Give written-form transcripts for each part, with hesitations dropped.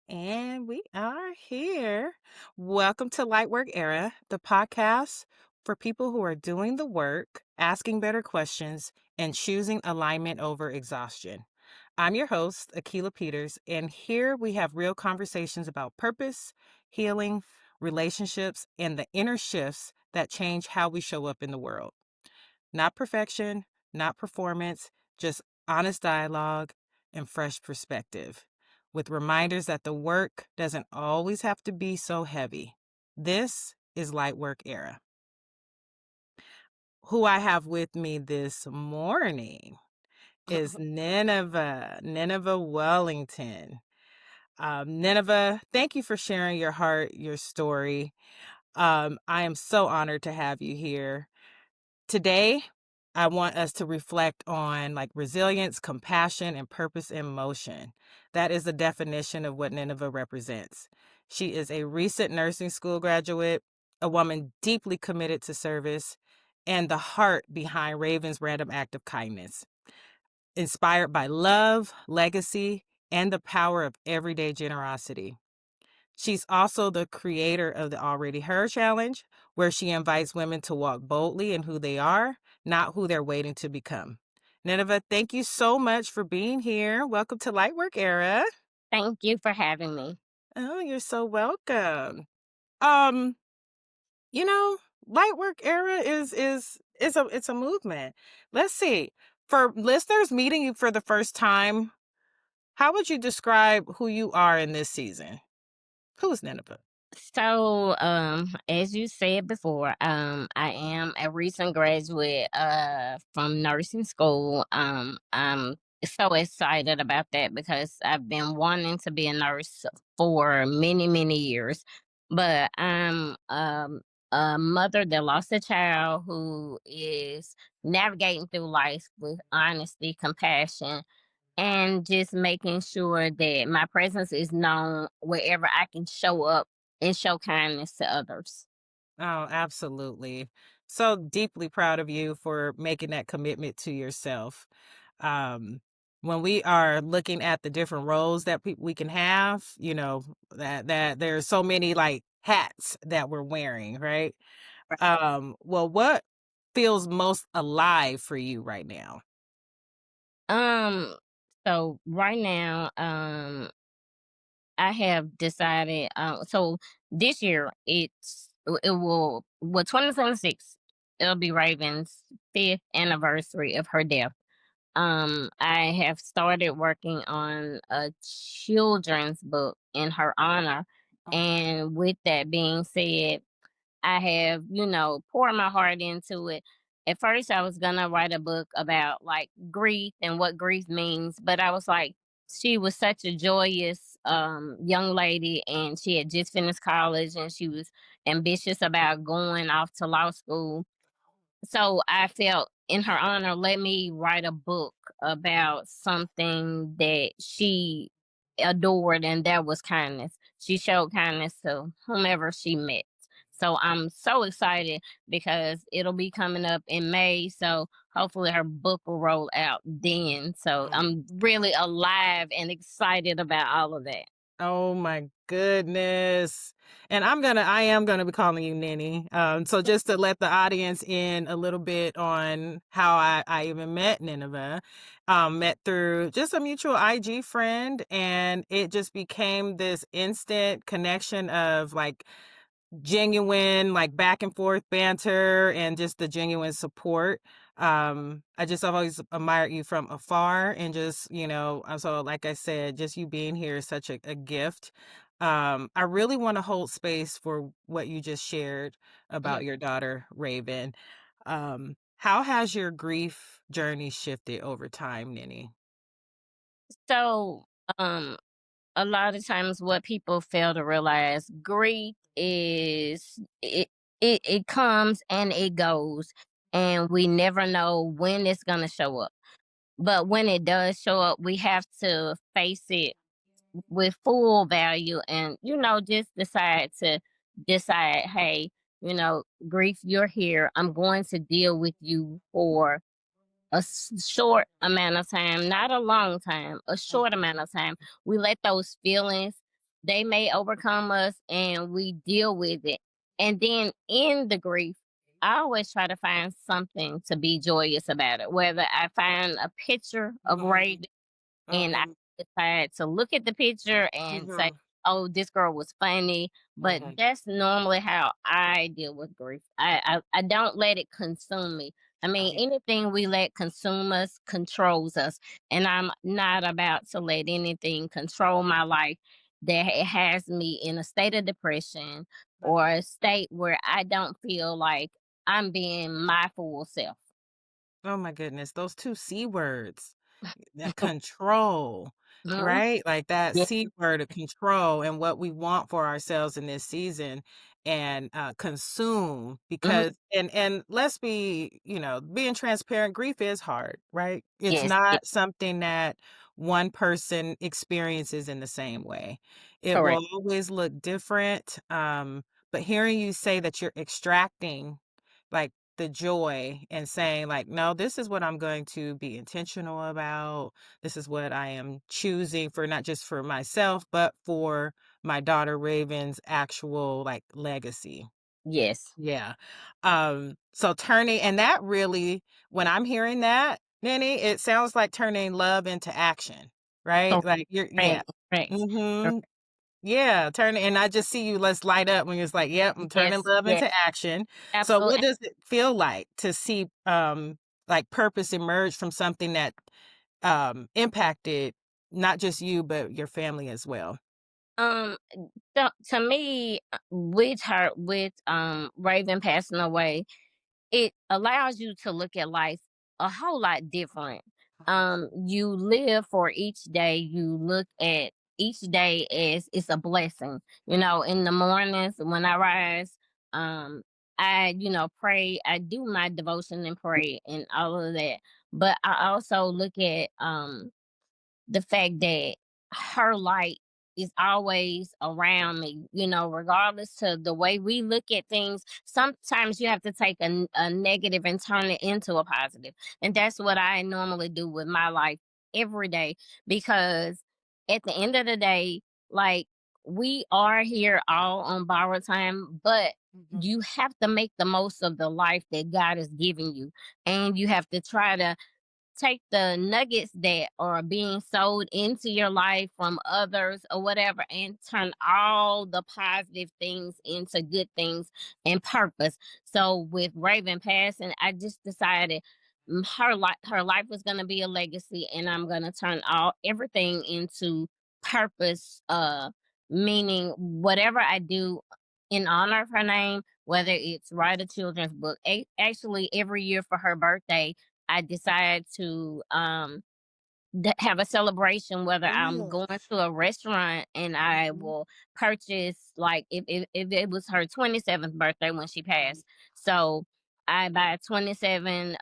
And we are here. Welcome to Lightwork Era, the podcast for people who are doing the work, asking better questions, and choosing alignment over exhaustion. I'm your host, Akilah Peters, and here we have real conversations about purpose, healing, relationships, and the inner shifts that change how we show up in the world. Not perfection, not performance, just honest dialogue and fresh perspective, with reminders that the work doesn't always have to be so heavy. This is Light Work Era. Who I have with me this morning is Nineveh Wellington. Nineveh, thank you for sharing your heart, your story. I am so honored to have you here. Today, I want us to reflect on resilience, compassion, and purpose in motion. That is the definition of what Nineveh represents. She is a recent nursing school graduate, a woman deeply committed to service, and the heart behind Raven's random act of kindness, inspired by love, legacy, and the power of everyday generosity. She's also the creator of the Already Her Challenge, where she invites women to walk boldly in who they are, not who they're waiting to become. Nineveh, thank you so much for being here. Welcome to Lightwork Era. Thank you for having me. Oh, you're so welcome. Um, you know, Lightwork Era is it's a movement. Let's see. For listeners meeting you for the first time, how would you describe who you are in this season? Who's Nineveh? As you said before, I am a recent graduate from nursing school. I'm so excited about that because I've been wanting to be a nurse for many, many years. But I'm a mother that lost a child who is navigating through life with honesty, compassion, and just making sure that my presence is known wherever I can show up and show kindness to others. Oh, absolutely. So deeply proud of you for making that commitment to yourself. Um, when we are looking at the different roles that we can have, that there's so many hats that we're wearing, right? Well, what feels most alive for you right now? Um, so right now, I have decided. So this year, it will 2026. It'll be Raven's fifth anniversary of her death. I have started working on a children's book in her honor, and with that being said, I have, poured my heart into it. At first, I was gonna write a book about like grief and what grief means, but I was like, she was such a joyous young lady, and she had just finished college, and she was ambitious about going off to law school. So I felt in her honor, let me write a book about something that she adored, and that was kindness. She showed kindness to whomever she met. So I'm so excited because it'll be coming up in May. So hopefully her book will roll out then. So I'm really alive and excited about all of that. Oh my goodness. And I am gonna be calling you Ninny. So just to let the audience in a little bit on how I even met Nineveh, met through just a mutual IG friend, and it just became this instant connection of genuine, back and forth banter and just the genuine support. I've always admired you from afar, and just, so like I said, just you being here is such a gift. I really want to hold space for what you just shared about your daughter, Raven. How has your grief journey shifted over time, Ninny? So, um, a lot of times what people fail to realize, grief is it comes and it goes, and we never know when it's going to show up. But when it does show up, we have to face it with full value, and just decide, hey, grief, you're here. I'm going to deal with you for short amount of time, not a long time, a short amount of time. We let those feelings they may overcome us and we deal with it. And then in the grief, I always try to find something to be joyous about it. Whether I find a picture of Mhm, Ray and I mhm, decide to look at the picture and say, mhm, "Oh, this girl was funny." But mhm. that's normally how I deal with grief. I don't let it consume me. I mean, Yeah. anything we let consume us controls us, and I'm not about to let anything control my life that it has me in a state of depression or a state where I don't feel like I'm being my full self. Oh my goodness, those 2 C words. That control, Mhm. right? Like that Yeah. C word of control and what we want for ourselves in this season and, consume Mhm. because and let's be, being transparent, grief is hard, right? It's Yes. Yeah. not something that one person experiences in the same way. It Correct. will always look different, but hearing you say that you're extracting, like, the joy and saying like, "No, this is what I'm going to be intentional about. This is what I am choosing for not just for myself, but for my daughter Raven's actual like legacy." Yes. Yeah. So turning and that really when I'm hearing that, Minnie, it sounds like turning love into action, right? Like you're yeah. Correct, correct, Mhm. correct. Yeah, turn and I just see you, let's light up when it's like, "Yep, I'm turning Yes, love yes, into action." So what absolutely. does it feel like to see, like, purpose emerge from something that, impacted not just you, but your family as well? Um, so to me, with Raven passing away, it allows you to look at life a whole lot different. Mhm. You live for each day. You look at each day as it's a blessing. You know, in the mornings when I rise, um, I pray. I do my devotion and pray and all of that. But I also look at the fact that her light is always around me, regardless to the way we look at things. Sometimes you have to take a negative and turn it into a positive. And that's what I normally do with my life every day because at the end of the day, like we are here all on borrowed time, but Mhm. you have to make the most of the life that God has given you. And you have to try to take the nuggets that are being sold into your life from others or whatever and turn all the positive things into good things and purpose. So with Raven passing, I just decided her life was going to be a legacy and I'm going to turn all everything into purpose, meaning whatever I do in honor of her name, whether it's write a children's book. Actually every year for her birthday I decide to have a celebration, whether I'm Ooh. going to a restaurant and I Mhm. will purchase, like, if it was her 27th birthday when she Mhm. passed. So I buy 27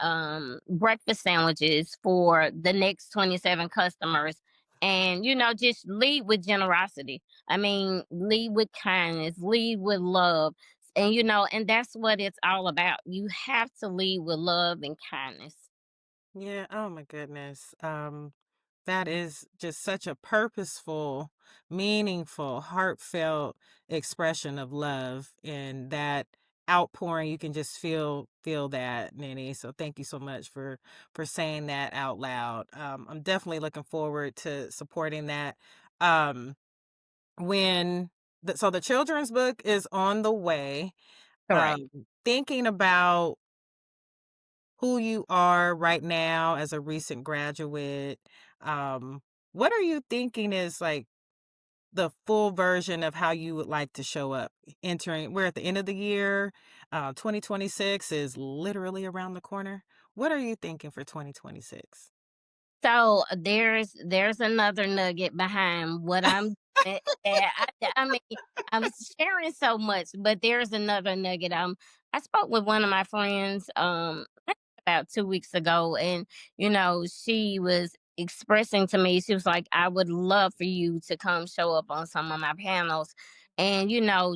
breakfast sandwiches for the next 27 customers. And, just lead with generosity. I mean, lead with kindness, lead with love. And, and that's what it's all about. You have to lead with love and kindness. Yeah, oh my goodness. That is just such a purposeful, meaningful, heartfelt expression of love and that outpouring. You can just feel that, Minnie. So thank you so much for saying that out loud. I'm definitely looking forward to supporting that. Um, when so the children's book is on the way. Correct. Thinking about who you are right now as a recent graduate, um, what are you thinking is like the full version of how you would like to show up entering we're at the end of the year, 2026 is literally around the corner. What are you thinking for 2026? So there's another nugget behind what I'm I mean, I'm sharing so much, but there's another nugget. I spoke with one of my friends about 2 weeks ago, and she was expressing to me, she was like, I would love for you to come show up on some of my panels and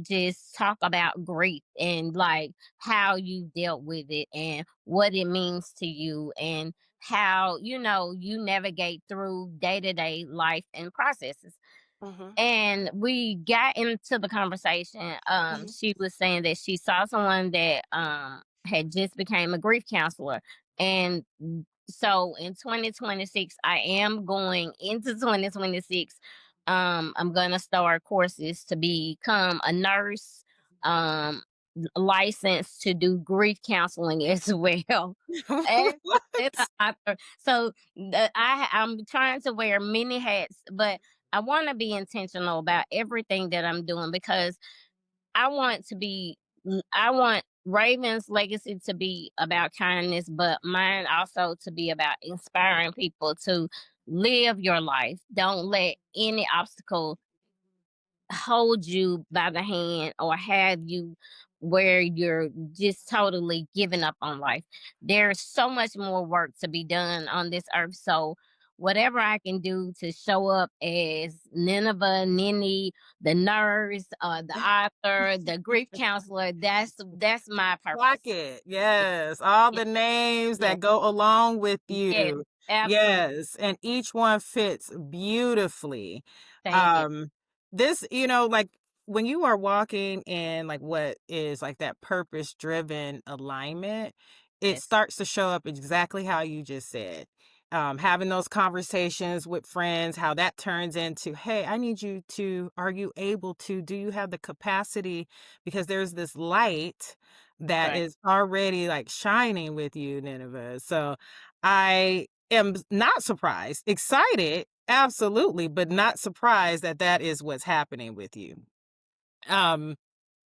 just talk about grief and like how you dealt with it and what it means to you and how you navigate through day-to-day life and processes. Mhm. And we got into the conversation. Mhm. She was saying that she saw someone that had just became a grief counselor. And so in 2026, I am going into 2026. I'm gonna start courses to become a nurse, um, licensed to do grief counseling as well. And What? an author. So I'm trying to wear many hats, but I want to be intentional about everything that I'm doing because I want to be, I want Raven's legacy to be about kindness, but mine also to be about inspiring people to live your life. Don't let any obstacle hold you by the hand or have you where you're just totally giving up on life. There's so much more work to be done on this earth. So whatever I can do to show up as Nineveh, Nini, the nurse, the author, the grief counselor, that's my Clock purpose. it. Yes, all Yeah, the names yeah, that go along with yeah, you. absolutely. Yes, and each one fits beautifully. Thank you. Um, this, like when you are walking in like what is like that purpose-driven alignment, it Yes, starts to show up exactly how you just said. Having those conversations with friends, how that turns into, hey, I need you to, are you able to, do you have the capacity? Because there's this light that right. is already, like, shining with you, Nineveh. So, I am not surprised, excited, absolutely, but not surprised that that is what's happening with you. Um,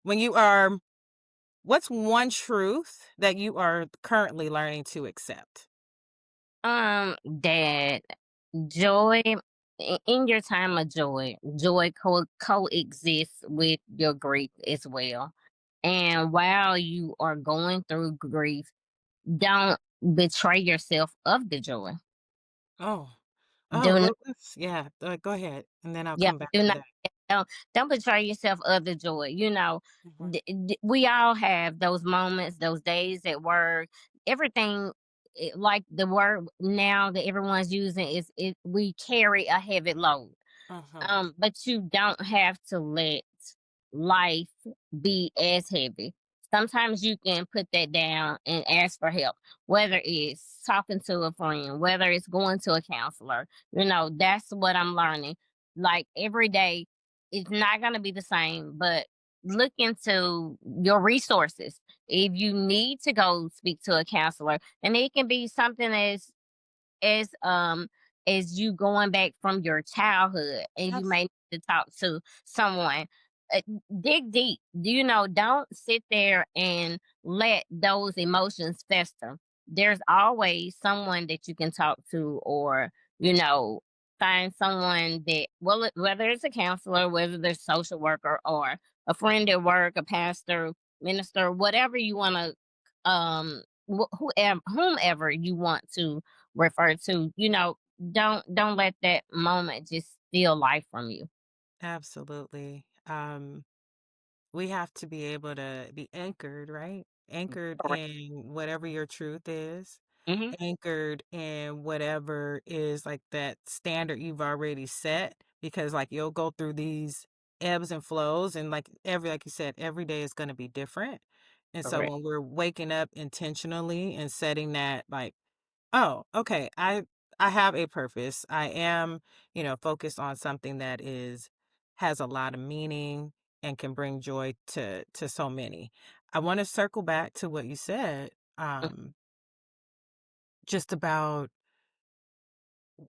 when you are what's one truth that you are currently learning to accept? That joy in your time of joy coexists with your grief as well. And while you are going through grief, don't betray yourself of the joy. Oh. Oh, Do not, yeah, go ahead, and then I'll yeah, come back do to not, that. don't betray yourself of the joy. Mhm. We all have those moments, those days at work, everything. Like the word now that everyone's using is it. We carry a heavy load. Uh-huh. But you don't have to let life be as heavy. Sometimes you can put that down and ask for help, whether it's talking to a friend, whether it's going to a counselor. That's what I'm learning. Like every day, it's not going to be the same, but look into your resources. If you need to go speak to a counselor, and it can be something as as you going back from your childhood and you may need to talk to someone. uh, Dig deep. Don't sit there and let those emotions fester. There's always someone that you can talk to, or you know find someone that, whether it's a counselor, whether there's social worker or a friend at work, a pastor, minister, whatever you want to, whomever you want to refer to, don't let that moment just steal life from you. Absolutely. We have to be able to be anchored, right? Anchored Correct. in whatever your truth is, Hmm. anchored in whatever is like that standard you've already set, because like you'll go through these ebbs and flows, and like you said, every day is going to be different. And so Correct. when we're waking up intentionally and setting that, like, oh, okay. I have a purpose. I am, focused on something that is has a lot of meaning and can bring joy to so many. I want to circle back to what you said, Mm. just about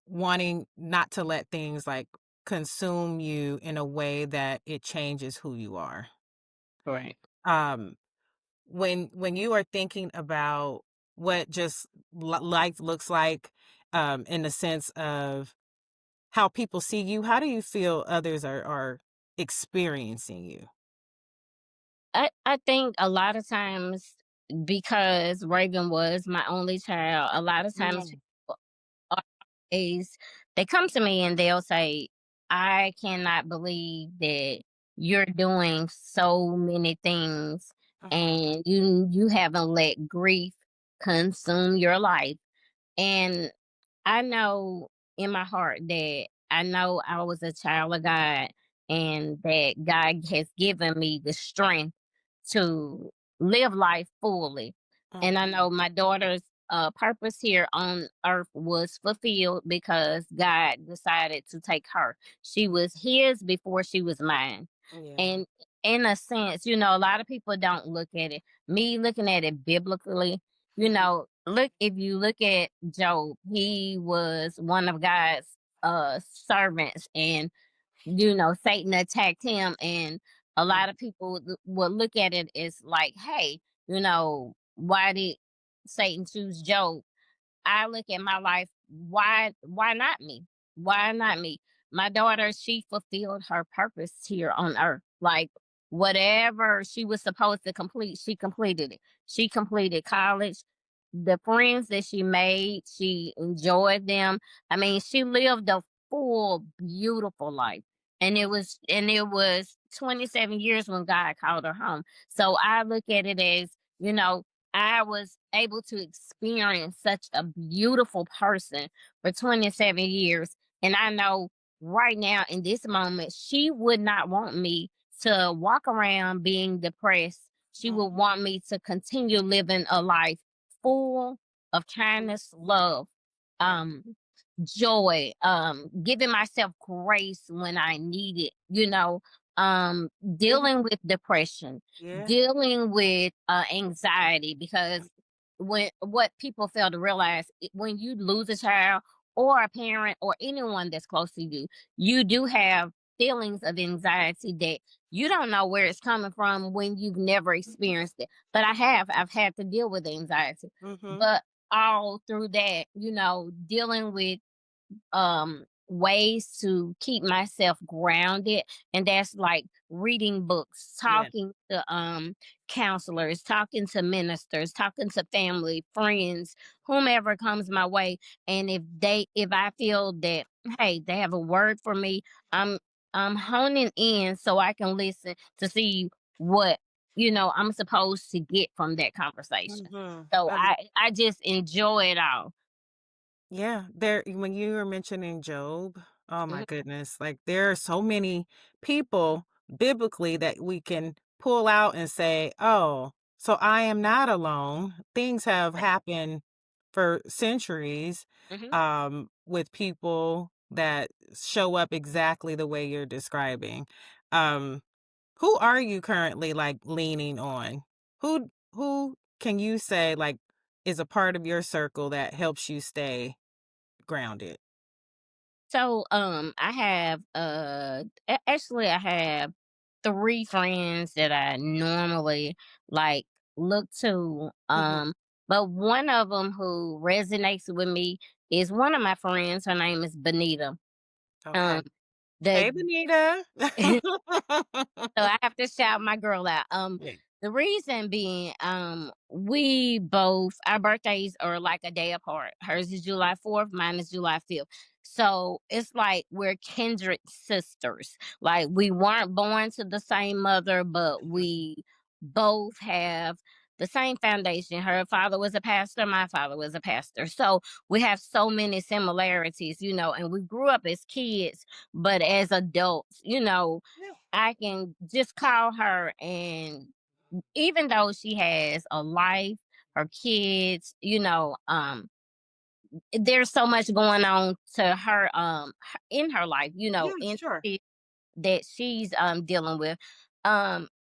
wanting not to let things like consume you in a way that it changes who you are. Correct. Um, when you are thinking about what just life looks like, in the sense of how people see you, how do you feel others are experiencing you? I think a lot of times, because Reagan was my only child, a lot of times Mm, people are always, they come to me and they'll say, I cannot believe that you're doing so many things mhm, and you haven't let grief consume your life. And I know in my heart that I know I was a child of God and that God has given me the strength to live life fully. And I Mhm. know my daughter's purpose here on earth was fulfilled because God decided to take her. She was his before she was mine. Yeah. And in a sense, a lot of people don't look at it. Me looking at it biblically, Mhm. if you look at Job, he was one of God's servants, and Satan attacked him, and a Mm. lot of people will look at it as like, hey, why did Satan choose Job? I look at my life, why not me? Why not me? My daughter, she fulfilled her purpose here on earth. Like whatever she was supposed to complete, she completed it. She completed college. The friends that she made, she enjoyed them. I mean, she lived a full, beautiful life. And it was 27 years when God called her home. So I look at it as, you know, I was able to experience such a beautiful person for 27 years. And I know right now in this moment, she would not want me to walk around being depressed. She would Mhm. want me to continue living a life full of kindness, love, Yeah. um, joy, giving myself grace when I need it, um, Yeah. dealing with depression, Yeah. dealing with anxiety, because when what people fail to realize, when you lose a child or a parent or anyone that's close to you, you do have feelings of anxiety that you don't know where it's coming from when you've never experienced it. But I've had to deal with anxiety. Mhm. But all through that, dealing with ways to keep myself grounded, and that's like reading books, Yeah. talking to counselors, talking to ministers, talking to family, friends, whomever comes my way. And if I feel that, hey, they have a word for me, i'm I'm honing in so I can listen to see what I'm supposed to get from that conversation. Mhm. So I just enjoy it all. Yeah, there when you were mentioning Job, oh my Mhm. goodness, like there are so many people biblically that we can pull out and say, "Oh, so I am not alone." Things have happened for centuries Mhm. with people that show up exactly the way you're describing. Um who are you currently like leaning on? Who can you say like is a part of your circle that helps you stay grounded? So, I have actually I have three friends that I normally like look to. Mhm. But one of them who resonates with me is one of my friends. Her name is Benita. Okay. Um, the Hey, Benita. So I have to shout my girl out. Yeah. The reason being, we both our birthdays are like a day apart. Hers is July 4th, mine is July 5th. So it's like we're kindred sisters. Like we weren't born to the same mother, but we both have the same foundation. Her father was a pastor, my father was a pastor. So we have so many similarities, and we grew up as kids, but as adults, Yeah. I can just call her, and even though she has a life, her kids, there's so much going on to her in her life, Yeah, in sure. that she's dealing with.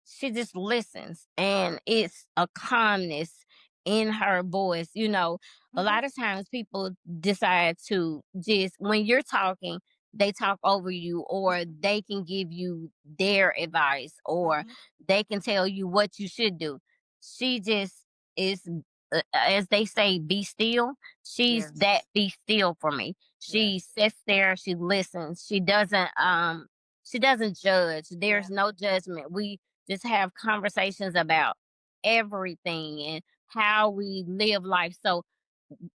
She just listens, and it's a calmness in her voice. A Mhm, lot of times people decide to just, when you're talking, they talk over you, or they can give you their advice, or mhm. they can tell you what you should do. She just is, as they say, be still. She's that Yes. be still for me. She Yes. sits there, she listens. She doesn't judge. Yeah. There's no judgment. We just have conversations about everything and how we live life. So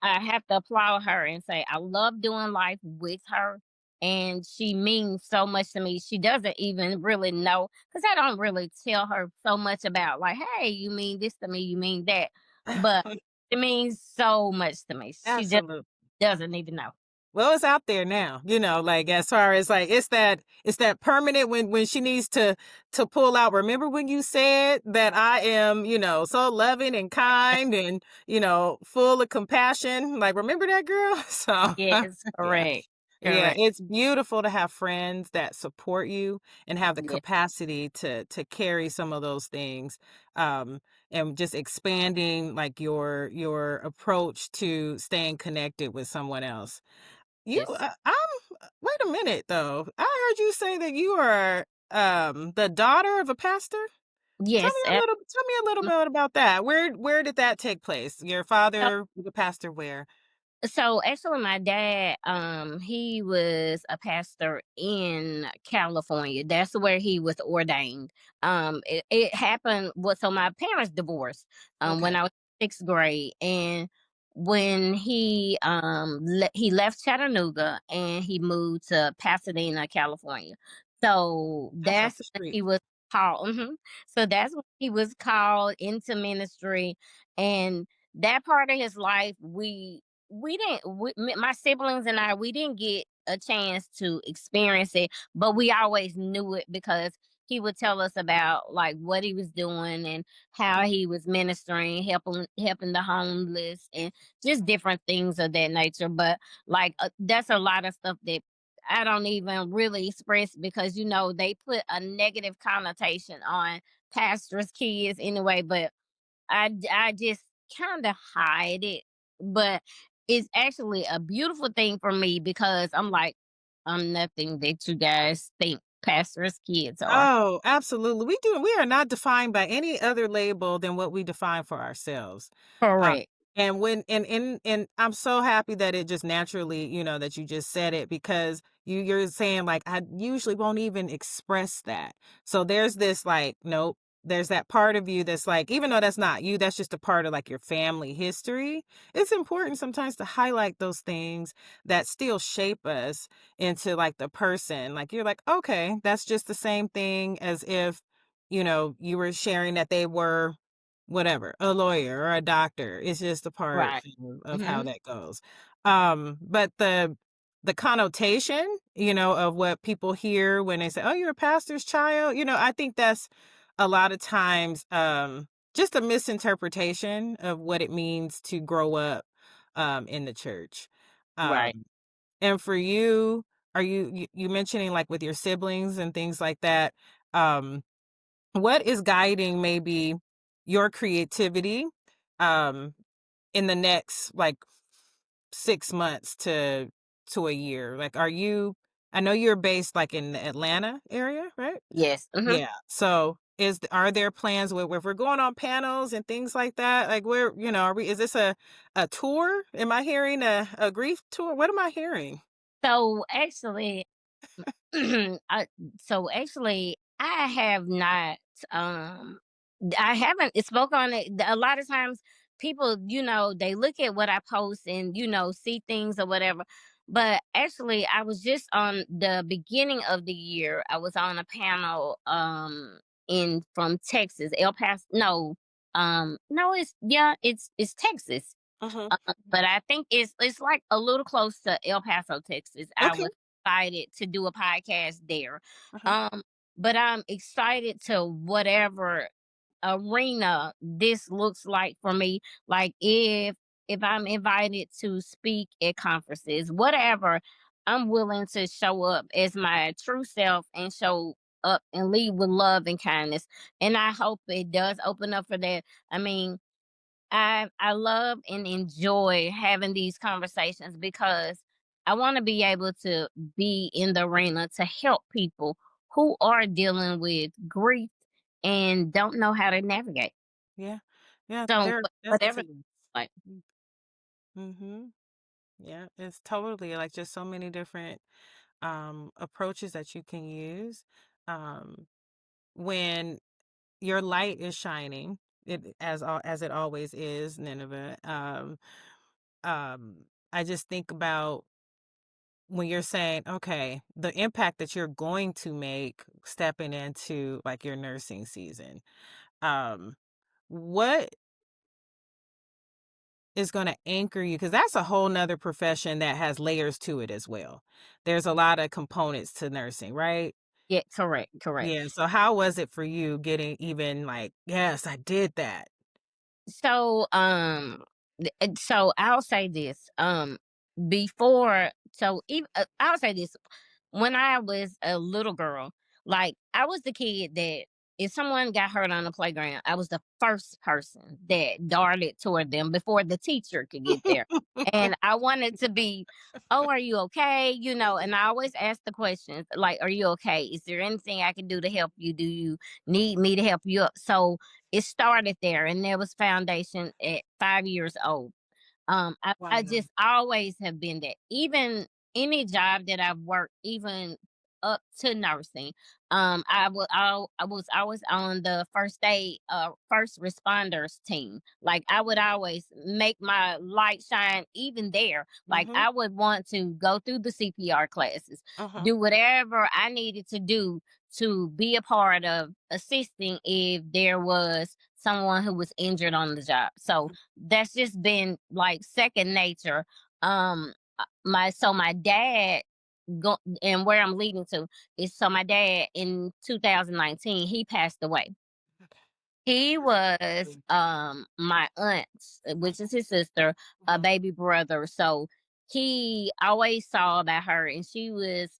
I have to applaud her and say I love doing life with her. And she means so much to me. She doesn't even really know, because I don't really tell her so much about, like, hey, you mean this to me, you mean that. But it means so much to me. She just Absolutely. doesn't even know. Well, it's out there now, like, as far as, like, it's that permanent when she needs to pull out, "Remember when you said that I am, so loving and kind and, full of compassion? Like, remember that, girl?" So, Yes, yeah. correct, Yeah, correct. it's beautiful to have friends that support you and have the Yeah, capacity to carry some of those things, um, and just expanding, like, your approach to staying connected with someone else. You yes, wait a minute though. I heard you say that you are the daughter of a pastor? yes. Tell me a little bit about that. Where did that take place? Your father was a pastor where? So actually my dad, he was a pastor in California. That's where he was ordained. It happened so my parents divorced when Okay. I was 6th grade, and when he left Chattanooga and he moved to Pasadena, California. So That's up that's the when street. he was called. So that's when he was called into ministry, and that part of his life we didn't my siblings and I, we didn't get a chance to experience it, but we always knew it because he would tell us about like what he was doing and how he was ministering, helping the homeless and just different things of that nature. But like that's a lot of stuff that I don't even really express because they put a negative connotation on pastors' kids anyway. But I just kinda hide it, but it's actually a beautiful thing for me because I'm like, I'm nothing that you guys think pastors' kids are. Oh, absolutely. We are not defined by any other label than what we define for ourselves. Uh, Correct. and when and I'm so happy that it just naturally, that you just said it because you're saying like I usually won't even express that. So there's this like, nope, there's that part of you that's like, even though that's not you, that's just a part of like your family history. It's important sometimes to highlight those things that still shape us into like the person. Like you're like, okay, that's just the same thing as if, you were sharing that they were whatever, a lawyer or a doctor. It's just a part Right. of how Mhm. that goes. But the connotation, of what people hear when they say, "Oh, you're a pastor's child," I think that's a lot of times just a misinterpretation of what it means to grow up in the church. Right. Um, and for you, are you mentioning, like, with your siblings and things like that, um, what is guiding maybe your creativity, um, in the next, like, 6 months to a year? Like, I know you're based, like, in the Atlanta area, right? Yes. Mhm. Yeah. So, are there plans where if we're going on panels and things like that, like, where, is this a tour? Am I hearing a grief tour? What am I hearing? So actually, I, so actually, I have not. Um, I haven't spoke on it. A lot of times, people, they look at what I post and see things or whatever. But actually, I was just on the beginning of the year. I was on a panel in from Texas, El Paso. No, it's Texas, Mhm. but I think it's like a little close to El Paso, Texas. I Okay. was excited to do a podcast there. Uh-huh. Um, but I'm excited to whatever arena this looks like for me. Like if I'm invited to speak at conferences, whatever, I'm willing to show up as my true self and show up and lead with love and kindness. And I hope it does open up for that. I mean, I love and enjoy having these conversations because I want to be able to be in the arena to help people who are dealing with grief and don't know how to navigate. Yeah. Yeah, So there whatever, definitely like, is. Mhm. Yeah, it's totally, like, just so many different, approaches that you can use, um, when your light is shining, as it always is, Nineveh, I just think about when you're saying, okay, the impact that you're going to make stepping into, like, your nursing season, um, what is gonna anchor you, because that's a whole nother profession that has layers to it as well. There's a lot of components to nursing, right? Yeah, correct, correct. Yeah, so how was it for you getting even like, "Yes, I did that." So, so I'll say this. Before, so even I'll say this. When I was a little girl, like I was the kid that if someone got hurt on the playground, I was the first person that darted toward them before the teacher could get there. And I wanted to be, oh, are you okay? You know, and I always ask the questions like, are you okay? Is there anything I can do to help you? Do you need me to help you up? So it started there, and there was foundation at 5 years old. I Wow. just always have been that. Even any job that I've worked, even up to nursing, I was always on the first responders team. Like I would always make my light shine even there. Like Mhm, I would want to go through the CPR classes, uh-huh, do whatever I needed to do to be a part of assisting if there was someone who was injured on the job. So mhm, that's just been like second nature. My dad go and where I'm leading to is so my dad in 2019 he passed away. okay. He was Mm, my aunt's, which is his sister, a mhm, baby brother. So he always saw about her, and she was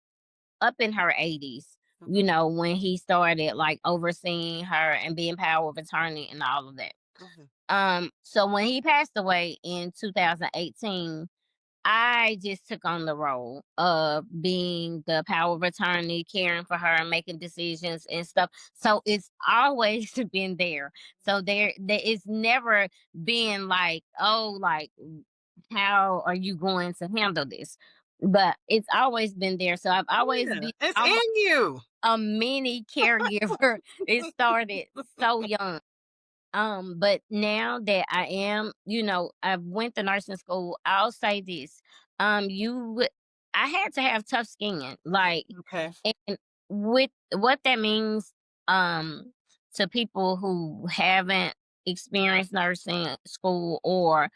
up in her 80s. You mhm, know, when he started like overseeing her and being power of attorney and all of that. mhm, So when he passed away in 2018, I just took on the role of being the power of attorney, caring for her, making decisions and stuff. So it's always been there. So there is never been like, oh, like how are you going to handle this? But it's always been there. So I've always yeah, been it's almost in you. a mini caregiver. It started so young. But now that I am, you know, I went to nursing school, I'll say this. You would I had to have tough skin. Like Okay. and with what that means, um, to people who haven't experienced nursing school or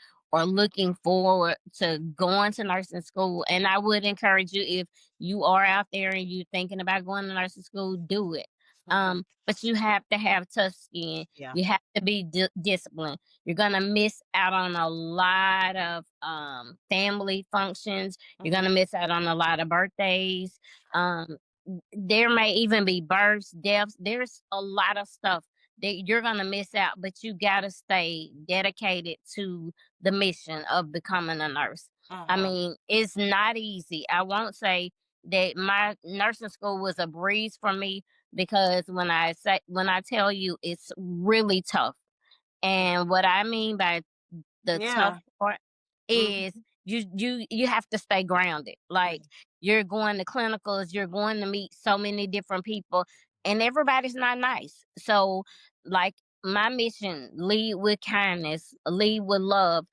looking forward to going to nursing school, and I would encourage you if you are out there and you're thinking about going to nursing school, do it. Okay. But you have to have tough skin. Yeah. You have to be disciplined. You're gonna miss out on a lot of family functions. You're Mhm, gonna miss out on a lot of birthdays. Um, there may even be births, deaths. There's a lot of stuff that you're going to miss out, but you got to stay dedicated to the mission of becoming a nurse. I mhm, mean, it's not easy. I won't say that my nursing school was a breeze for me because when I tell you it's really tough. mm, And what I mean by the tough yeah, part is mhm, you have to stay grounded. yeah, Like you're going to clinicals, you're going to meet so many different people, and everybody's not nice. So, like my mission, lead with kindness, lead with love.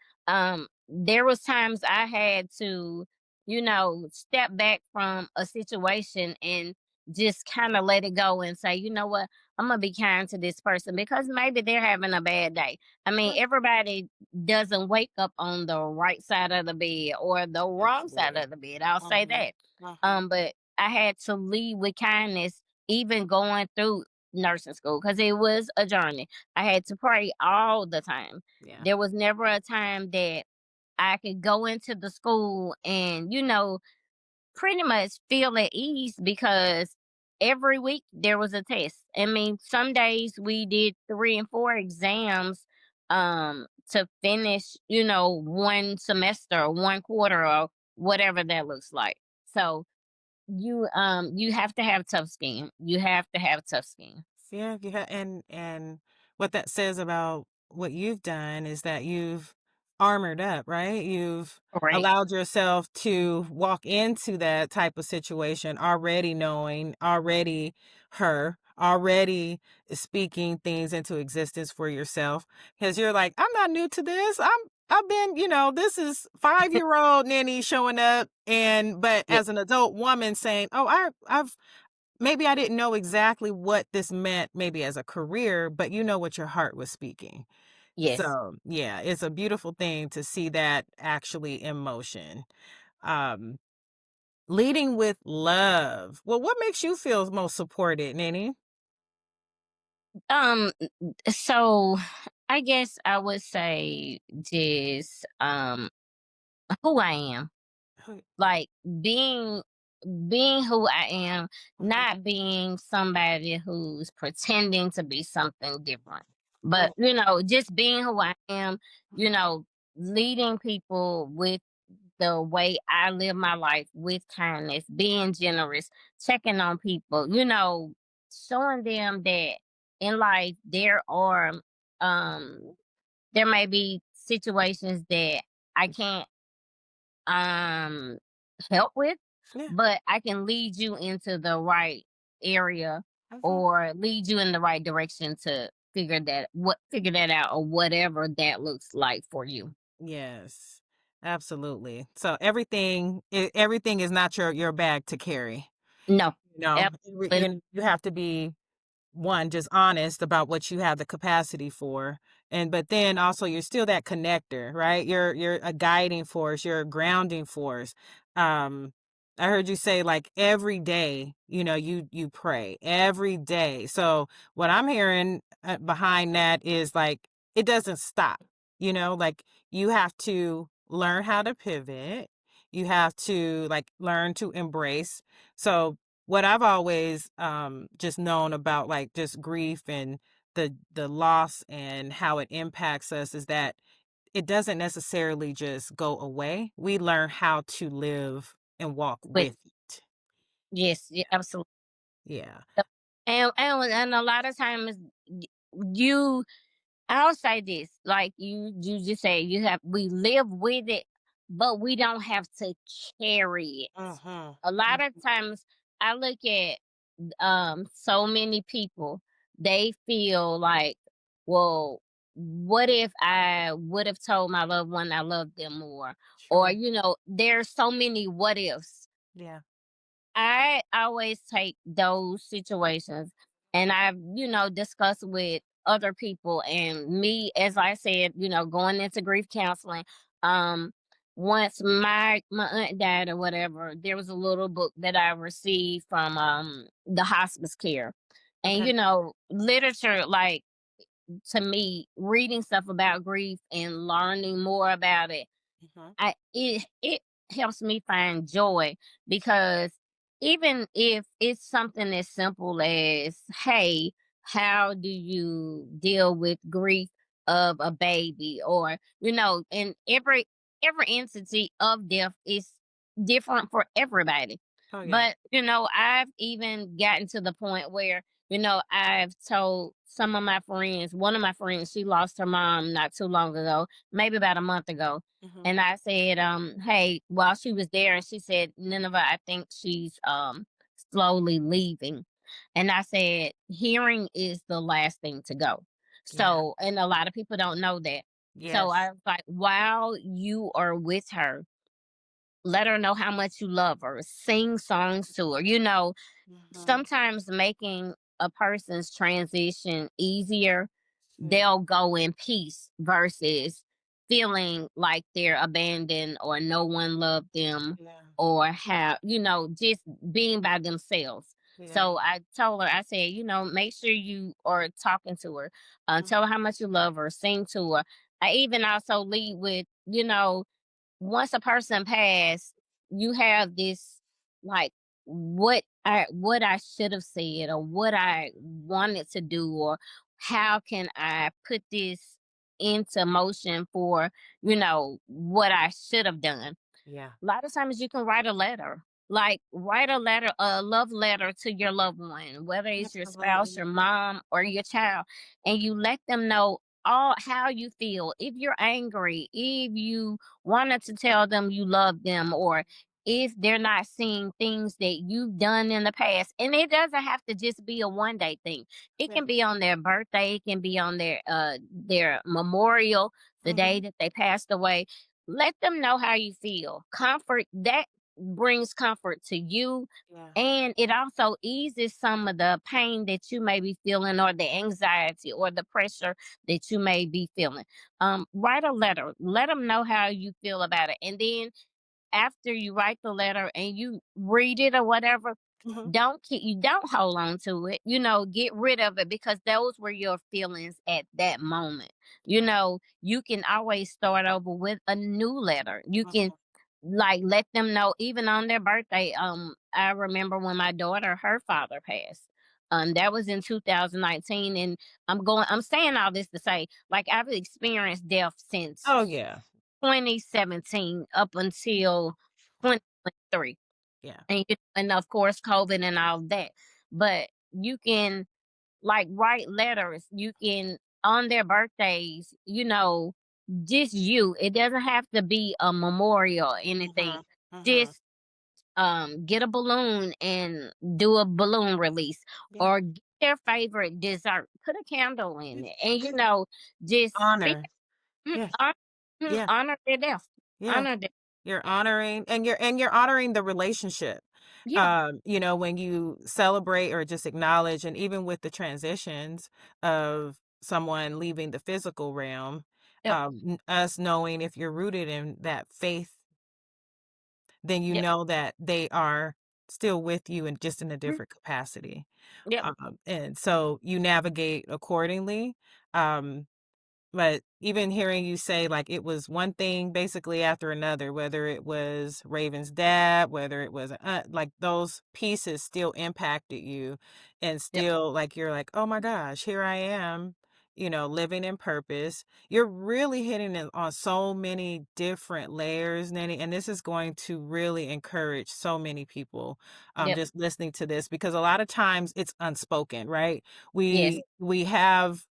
There was times I had to, you know, step back from a situation and just kind of let it go and say, you know what, I'm gonna be kind to this person because maybe they're having a bad day. I mean, right, everybody doesn't wake up on the right side of the bed or the wrong side absolutely. of the bed. I'll say Mhm, that. mhm, But I had to lead with kindness, even going through nursing school, because it was a journey. I had to pray all the time. yeah, There was never a time that I could go into the school and, you know, pretty much feel at ease because every week there was a test. I mean, some days we did 3 and 4 exams to finish, you know, one semester or one quarter or whatever that looks like. So you have to have tough skin. You have to have tough skin. yeah, and what that says about what you've done is that you've armored up, right? You've Right. allowed yourself to walk into that type of situation already knowing, already already speaking things into existence for yourself. Because you're like, I'm not new to this. I've been, this is 5-year-old Nanny showing up, and but Yeah. as an adult woman saying, "Oh, I've maybe I didn't know exactly what this meant maybe as a career, but you know what your heart was speaking." Yes. So, yeah, it's a beautiful thing to see that actually in motion. Um, Leading with love. Well, what makes you feel most supported, Nini? Um, so I guess I would say just who I am. Who Like being who I am, mhm, not being somebody who's pretending to be something different. But oh, just being who I am, you mhm, know, leading people with the way I live my life with kindness, being generous, checking on people, showing them that in life um there may be situations that I can't um help with, yeah, but I can lead you into the right area okay. or lead you in the right direction to figure that out or whatever that looks like for you. Yes, absolutely. So everything is not your bag to carry. No. You know, Absolutely. you have to be one, just honest about what you have the capacity for. And but then also you're still that connector, right? You're a guiding force, you're a grounding force. Um I heard you say like every day, you pray every day. So what I'm hearing behind that is like it doesn't stop. Like you have to learn how to pivot. You have to like learn to embrace. So what I've always just known about like just grief and the loss and how it impacts us is that it doesn't necessarily just go away. We learn how to live and walk But with it. yes, yeah, absolutely. Yeah. And a lot of times y- you I'll say this, like you just say we live with it, but we don't have to carry it. Uh-huh. A lot of times I look at so many people, they feel like, well, what if I would have told my loved one I loved them more? Or, True. there's so many what ifs. Yeah. I always take those situations and discuss with other people and me, as I said, going into grief counseling. Um, Once my aunt died or whatever, there was a little book that I received from the hospice care. And Okay. literature, like, to me, reading stuff about grief and learning more about it, Uh-huh. it helps me find joy because even if it's something as simple as, hey, how do you deal with grief of a baby? Or, and every entity of death is different for everybody. Oh yeah. But, I've even gotten to the point where, I've told some of my friends, one of my friends, she lost her mom not too long ago, maybe about a month ago, Hmm. and I said, hey, while she was there, and she said, Nineveh, I think she's slowly leaving. And I said, hearing is the last thing to go. Yeah. So, and a lot of people don't know that. So Yes. I was like, while you are with her, let her know how much you love her, sing songs to her, Hmm. sometimes making a person's transition easier, Yeah. they'll go in peace versus feeling like they're abandoned or no one loved them Yeah. or just being by themselves. Yeah. So I told her, I said, make sure you are talking to her, Mhm. tell her how much you love her, sing to her. I even also lead with, once a person passed, you have this, like, what I should have said or what I wanted to do, or how can I put this into motion for, what I should have done. Yeah. A lot of times you can write a letter. Like, write a love letter to your loved one, whether it's your spouse, Absolutely. your mom, or your child, and you let them know all how you feel. If you're angry, if you wanted to tell them you love them, or if they're not seeing things that you've done in the past. And it doesn't have to just be a one day thing. It Yeah. can be on their birthday, it can be on their memorial, the day Mhm. that they passed away. Let them know how you feel. Comfort that. brings comfort to you, Yeah. and it also eases some of the pain that you may be feeling, or the anxiety or the pressure that you may be feeling. Write a letter, let them know how you feel about it, and then after you write the letter and you read it or whatever, Mhm. don't hold on to it. Get rid of it, because those were your feelings at that moment. Yeah. You can always start over with a new letter. You can, Mhm. like, let them know even on their birthday. I remember when my daughter, her father passed. That was in 2019, and I'm saying all this to say, like, I've experienced death Oh, since yeah. 2017 up until 2023, Yeah. and of course COVID and all that. But you can, like, write letters. You can, on their birthdays, just it doesn't have to be a memorial or anything. Mhm. Mhm. Just get a balloon and do a balloon release, Yeah. or get their favorite dessert, put a candle in it, and just speak. Honor. Yeah. Honor, Yeah. honor their death. Yeah. Honor them. You're honoring and you're honoring the relationship. Yeah, When you celebrate or just acknowledge, and even with the transitions of someone leaving the physical realm, yep, us knowing if you're rooted in that faith, then you yep, know that they are still with you and just in a mm, different capacity. yep, And so you navigate accordingly. Um, but even hearing you say, like, it was one thing basically after another, whether it was Raven's dad, whether it was, like, those pieces still impacted you, and yep, still, like, you're like, "Oh my gosh, here I am, living in purpose." You're really hitting it on so many different layers, Nanny, and this is going to really encourage so many people, yep, just listening to this, because a lot of times it's unspoken, right? yes, We have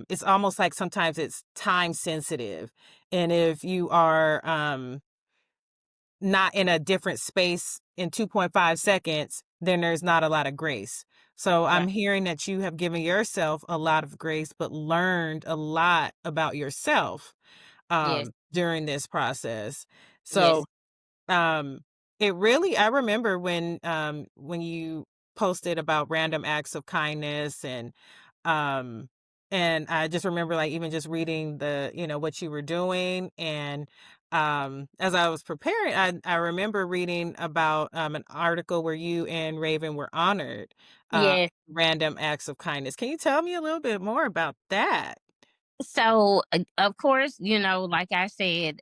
it's almost like sometimes it's time sensitive. And if you are not in a different space in 2.5 seconds, then there's not a lot of grace. So I'm right, hearing that you have given yourself a lot of grace, but learned a lot about yourself yes, during this process. yes, So um, it really I remember when you posted about random acts of kindness, and I just remember, like, even just reading what you were doing, and as I was preparing, I remember reading about an article where you and Raven were honored yes. random acts of kindness. Can you tell me a little bit more about that? So, of course, like I said,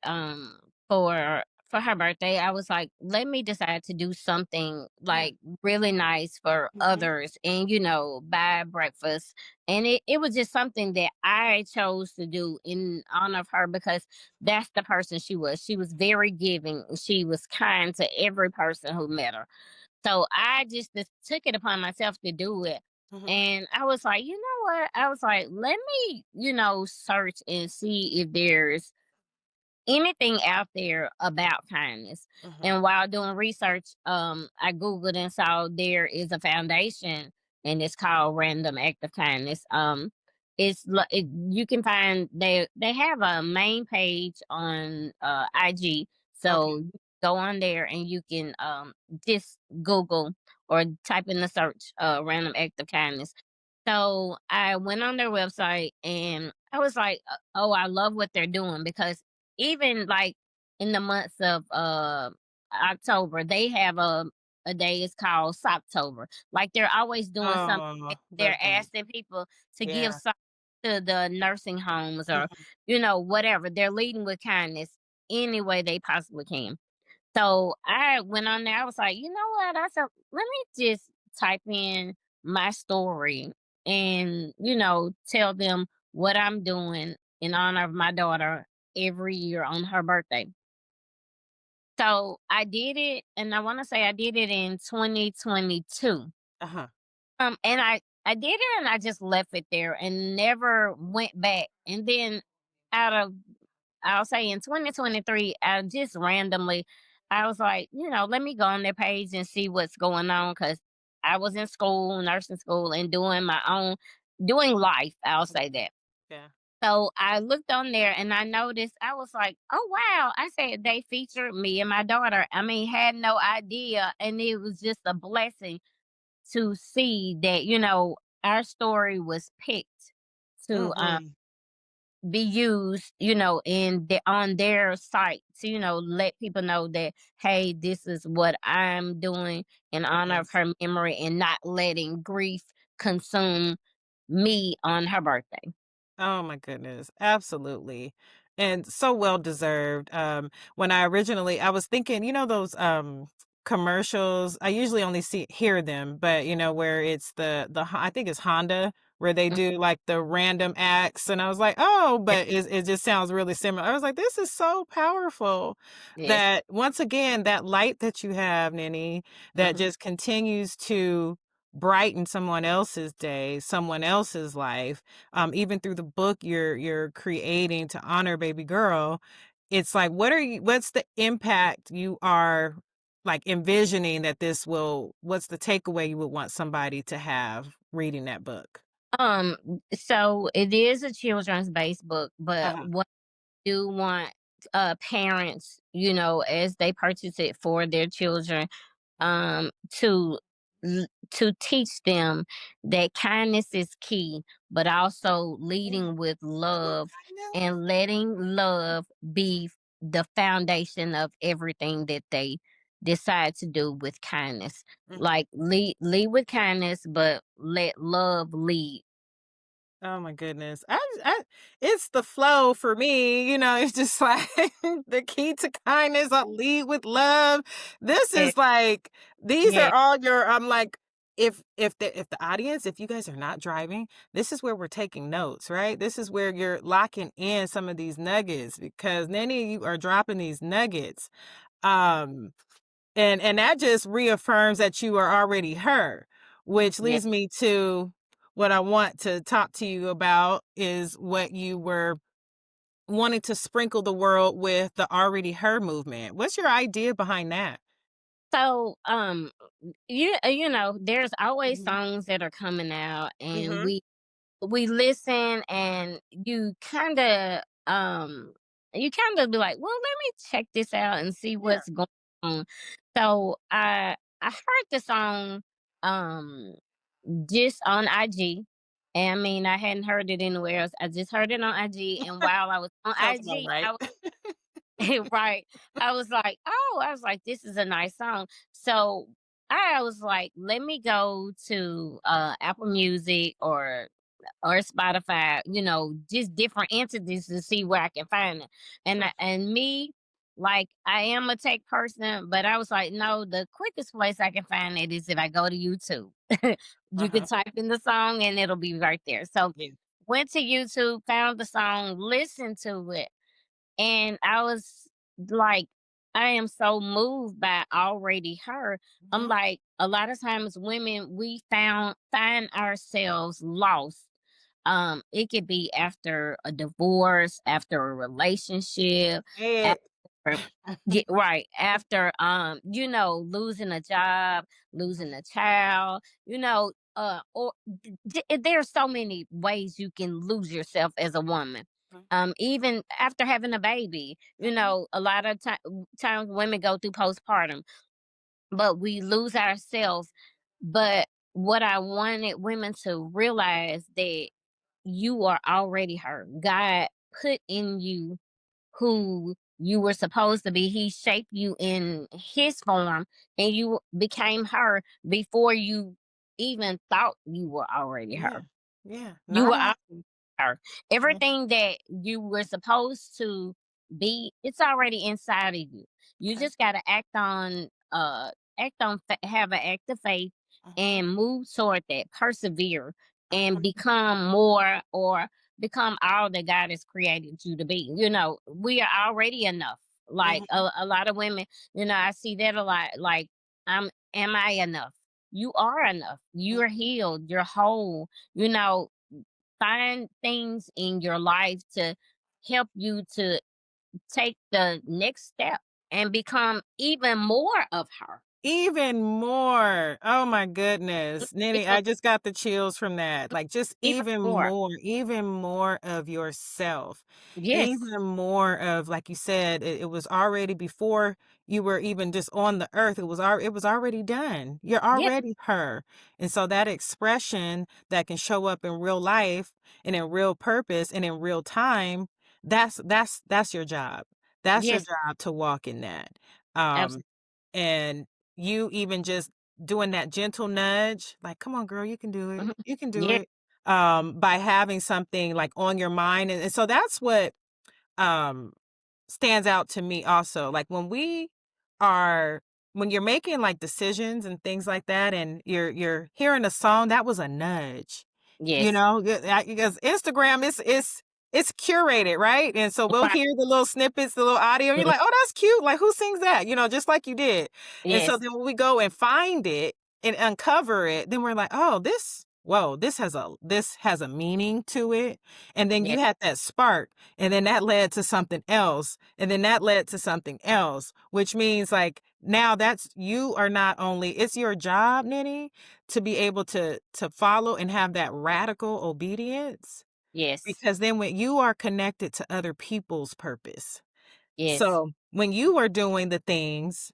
for her birthday, I was like, let me decide to do something Yeah. like really nice for Mhm. others, and buy breakfast. And it was just something that I chose to do in honor of her, because that's the person she was. She was very giving. She was kind to every person who met her. So I just took it upon myself to do it. Mhm. And I was like, you know what? I was like, let me, search and see if there's anything out there about kindness. Mhm. And while doing research, I Googled and saw there is a foundation, and it's called Random Act of Kindness. You can find, they have a main page on IG. Okay. So you go on there and you can just Google or type in the search Random Act of Kindness. So I went on their website and I was like, oh, I love what they're doing, because even like in the months of October, they have a day is called Socktober. Like, they're always doing something. Oh, They're love that. asking people to give Yeah. socks to the nursing homes, or Mhm. whatever. They're leading with kindness any way they possibly can. So I went on there. I was like, you know what? I said, let me just type in my story and, tell them what I'm doing in honor of my daughter every year on her birthday. So I did it, and I want to say I did it in 2022. Uh-huh. And I did it, and I just left it there and never went back. And then out of, I'll say, in 2023, I just randomly, I was like, let me go on their page and see what's going on, because I was in school, nursing school, and doing my own, doing life. I'll say that. Yeah. So I looked on there and I noticed, I was like, oh wow. I said they featured me and my daughter. I mean, had no idea. And it was just a blessing to see that, our story was picked to Mhm. be used, on their site to, let people know that, hey, this is what I'm doing in honor of Yes. her memory and not letting grief consume me on her birthday. Oh my goodness, absolutely. And so well deserved. When I was thinking, those commercials, I usually only hear them, but where it's I think it's Honda where they Mm. do like the random acts and I was like, "Oh, but it just sounds really similar." I was like, "This is so powerful." Yes. That once again, that light that you have, Ninny, that Mhm. just continues to brighten someone else's day, someone else's life, even through the book you're creating to honor baby girl, it's like, what's the impact you are like envisioning that what's the takeaway you would want somebody to have reading that book? Um, so it is a children's based book, but Uh-huh. what I do want parents, as they purchase it for their children, um to to teach them that kindness is key, but also Yeah. leading with love I know. and letting love be the foundation of everything that they decide to do with kindness. Mhm. Like lead with kindness, but let love lead. Oh my goodness. It's the flow for me, it's just like the key to kindness, I lead with love. This Yeah, is like these yeah. are all your I'm like if the audience, if you guys are not driving, this is where we're taking notes, right? This is where you're locking in some of these nuggets because many of you are dropping these nuggets. Um and that just reaffirms that you are already her, which Yeah. leads me to what I want to talk to you about is what you were wanting to sprinkle the world with the already her movement. What's your idea behind that? So, there's always Mhm. songs that are coming out, and Mhm. we listen, and you kind of be like, well, let me check this out and see Yeah. what's going on. So I heard the song um just on IG. And I mean, I hadn't heard it anywhere else. I just heard it on IG, and while I was on Sounds about IG, right. right. I was like, this is a nice song. So I was like, let me go to Apple Music or Spotify, just different entities to see where I can find it. And me, like, I am a tech person, but I was like, no, the quickest place I can find it is if I go to YouTube. You can Uh-huh. type in the song and it'll be right there. So Yeah. went to YouTube, found the song, listened to it, and I was like, I am so moved by already her. I'm Mhm. like, a lot of times women, we find ourselves lost. It could be after a divorce, after a relationship, Say it. after, yeah, right, after losing a job, losing a child, or there's so many ways you can lose yourself as a woman. Mhm. Even after having a baby, Mhm. a lot of times women go through postpartum, but we lose ourselves. But what I wanted women to realize that you are already her. God put in you who you were supposed to be. He shaped you in his form, and you became her before you even thought you were already Yeah. her. Yeah. You Not were happy. her. Yeah. Everything that you were supposed to be, it's already inside of you. You Okay. just got to have an act of faith Uh-huh. and move toward that, persevere and Uh-huh. become more, or become all that God has created you to be. We are already enough. Like Mhm. a lot of women, I see that a lot. Like, am I enough? You are enough. You're healed. You're whole. You know, Find things in your life to help you to take the next step and become even more of her. Even more. Oh my goodness. Nitty, Even I just got the chills from that. Like just even more. even more of yourself. Yes. Even more of, like you said, it was already before you were even just on the earth. It was already done. You're Yes. already her. And so that expression that can show up in real life and in real purpose and in real time, that's your job. That's your Yes. job to walk in that. Um Absolutely. and you even just doing that gentle nudge, like, "Come on, girl, you can do it. Mhm. You can do Yeah. it." By having something, like, on your mind, and so that's what, um, stands out to me also. Like, are when you're making, like, decisions and things like that, and you're hearing a song, that was a nudge. You Yes. know, because Instagram it's curated, right? And so we'll Right. hear the little snippets, the little audio, and you're Mhm. like, "Oh, that's cute. Like, who sings that?" You know, just like you did. And so Yes. then when we go and find it and uncover it, then we're like, "Oh, this has a meaning to it." And then you Yes. had that spark, and then that led to something else, and then that led to something else, which means, like, now that's you are not only it's your job, Nitty, to be able to follow and have that radical obedience, Yes. because then when you are connected to other people's purpose. Yes. So, when you are doing the things,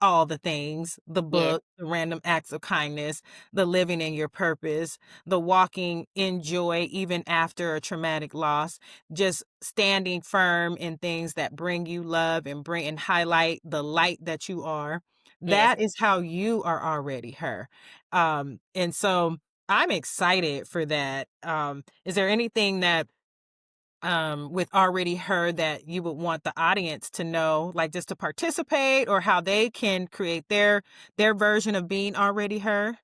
all the things, the Yes. book, the random acts of kindness, the living in your purpose, the walking in joy even after a traumatic loss, just standing firm in things that bring you love and bring and highlight the light that you are, Yes. that is how you are already her. And so I'm excited for that. Is there anything that with already her that you would want the audience to know, like just to participate or how they can create their version of being already her?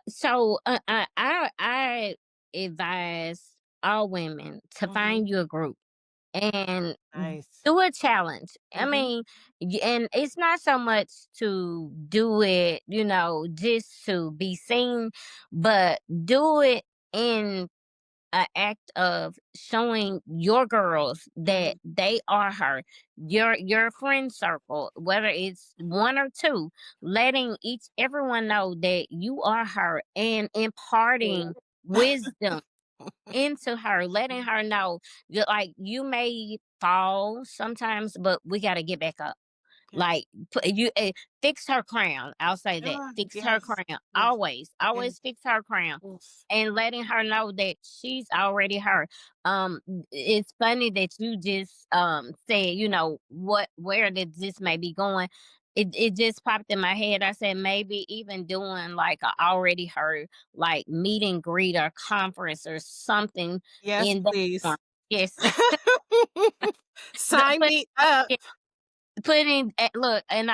So I advise all women to Mhm. find you a group and Nice. do a challenge. I Mhm. mean, and it's not so much to do it, just to be seen, but do it in an act of showing your girls that Mhm. they are her, your friend circle, whether it's one or two, letting each everyone know that you are her and imparting wisdom into her, letting her know that like you may fall sometimes, but we got to get back up. Yeah. Like fix her crown. I'll say that. Ah, Fix her yes. crown. Yes. Always, Yes. always fix her crown Yes. and letting her know that she's already her. It's funny that you just said, where did this may be going. It just popped in my head. I said maybe even doing like a already her like meet and greet or conference or something Yes, in that form. please. Yes. Sign But me up. yeah, look, and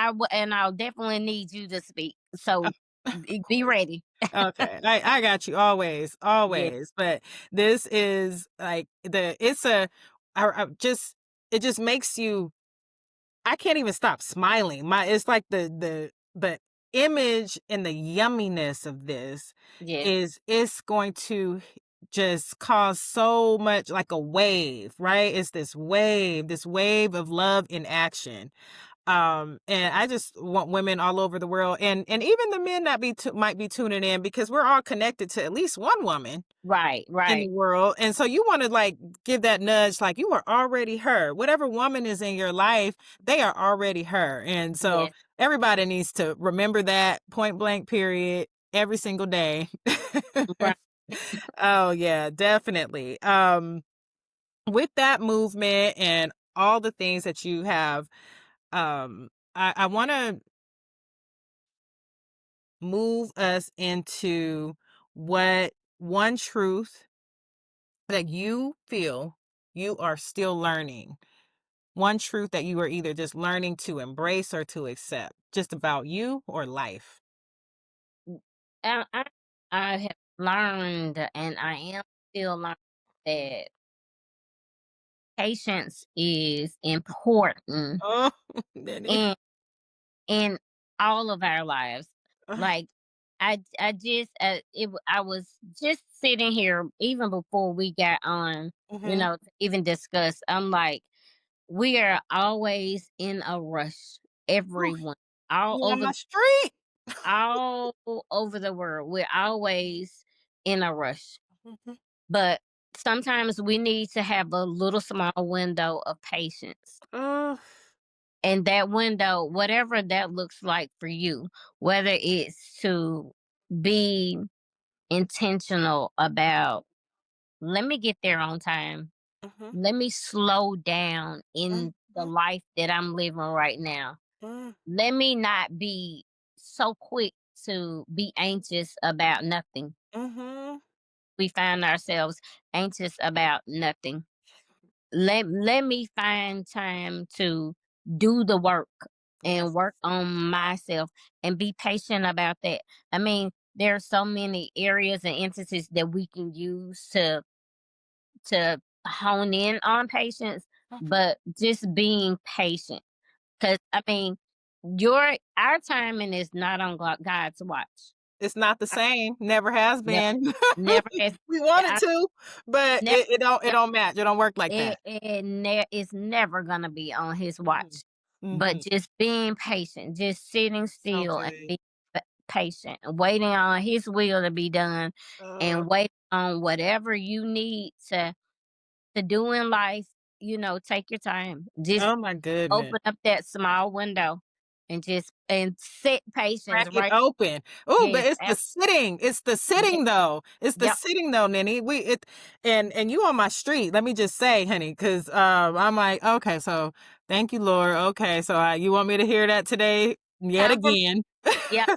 I'll definitely need you to speak. So Of be course. ready. Okay. I got you always, Yeah. always. But this is like it's I just it just makes you I can't even stop smiling. It's like the image and the yumminess of this Yes. is it's going to just cause so much like a wave, right? It's this wave of love in action. And I just want women all over the world and even the men that might be tuning in because we're all connected to at least one woman Right. in the Right. world. And so you want to like give that nudge, like you are already her. Whatever woman is in your life, they are already her. And so Yes. everybody needs to remember that point blank period every single day. Right. Oh yeah, definitely. With that movement and all the things that you have, I want to move us into what one truth that you feel you are still learning. One truth that you are either just learning to embrace or to accept, just about you or life. I, I I have learned, and I am still learning that patience is important Oh, Nanny. in in all of our lives. Like I just I was just sitting here even before we got on, Mm-hmm. to even discuss. I'm like, we are always in a rush, everyone. all You on over my street. all over the world. We're always in a rush. Mhm. But sometimes we need to have a little small window of patience. Uh, And that window, whatever that looks like for you, whether it's to be intentional about, let me get there on time. mhm, Let me slow down in the mhm, life that I'm living right now. mm, Let me not be so quick to be anxious about nothing. mhm. We find ourselves anxious about nothing. Let me find time to do the work and Yes. work on myself and be patient about that. I mean, there are so many areas and entities that we can use to hone in on patience, Mhm. but just being patient. Cause I mean, our timing is not on God's watch. It's not the I- same, never has Never, been. never has. We want it I to, but never. it don't match, it don't work like that. It's never gonna be on his Mhm, watch. But mhm. just being patient, just sitting So still and good. being patient, waiting on his will to be done Uh, and waiting on whatever you need to do in life, take your time. Just oh my goodness. open up that small window and just and sit patience Crack it right. open. Ooh, but Yes, it's the yeah, sitting though. It's the yep. sitting though, Ninny. And you on my street. Let me just say, honey, because I'm like, okay, so thank you, Lord. Okay, so you want me to hear that today yet Confirm again? Yeah,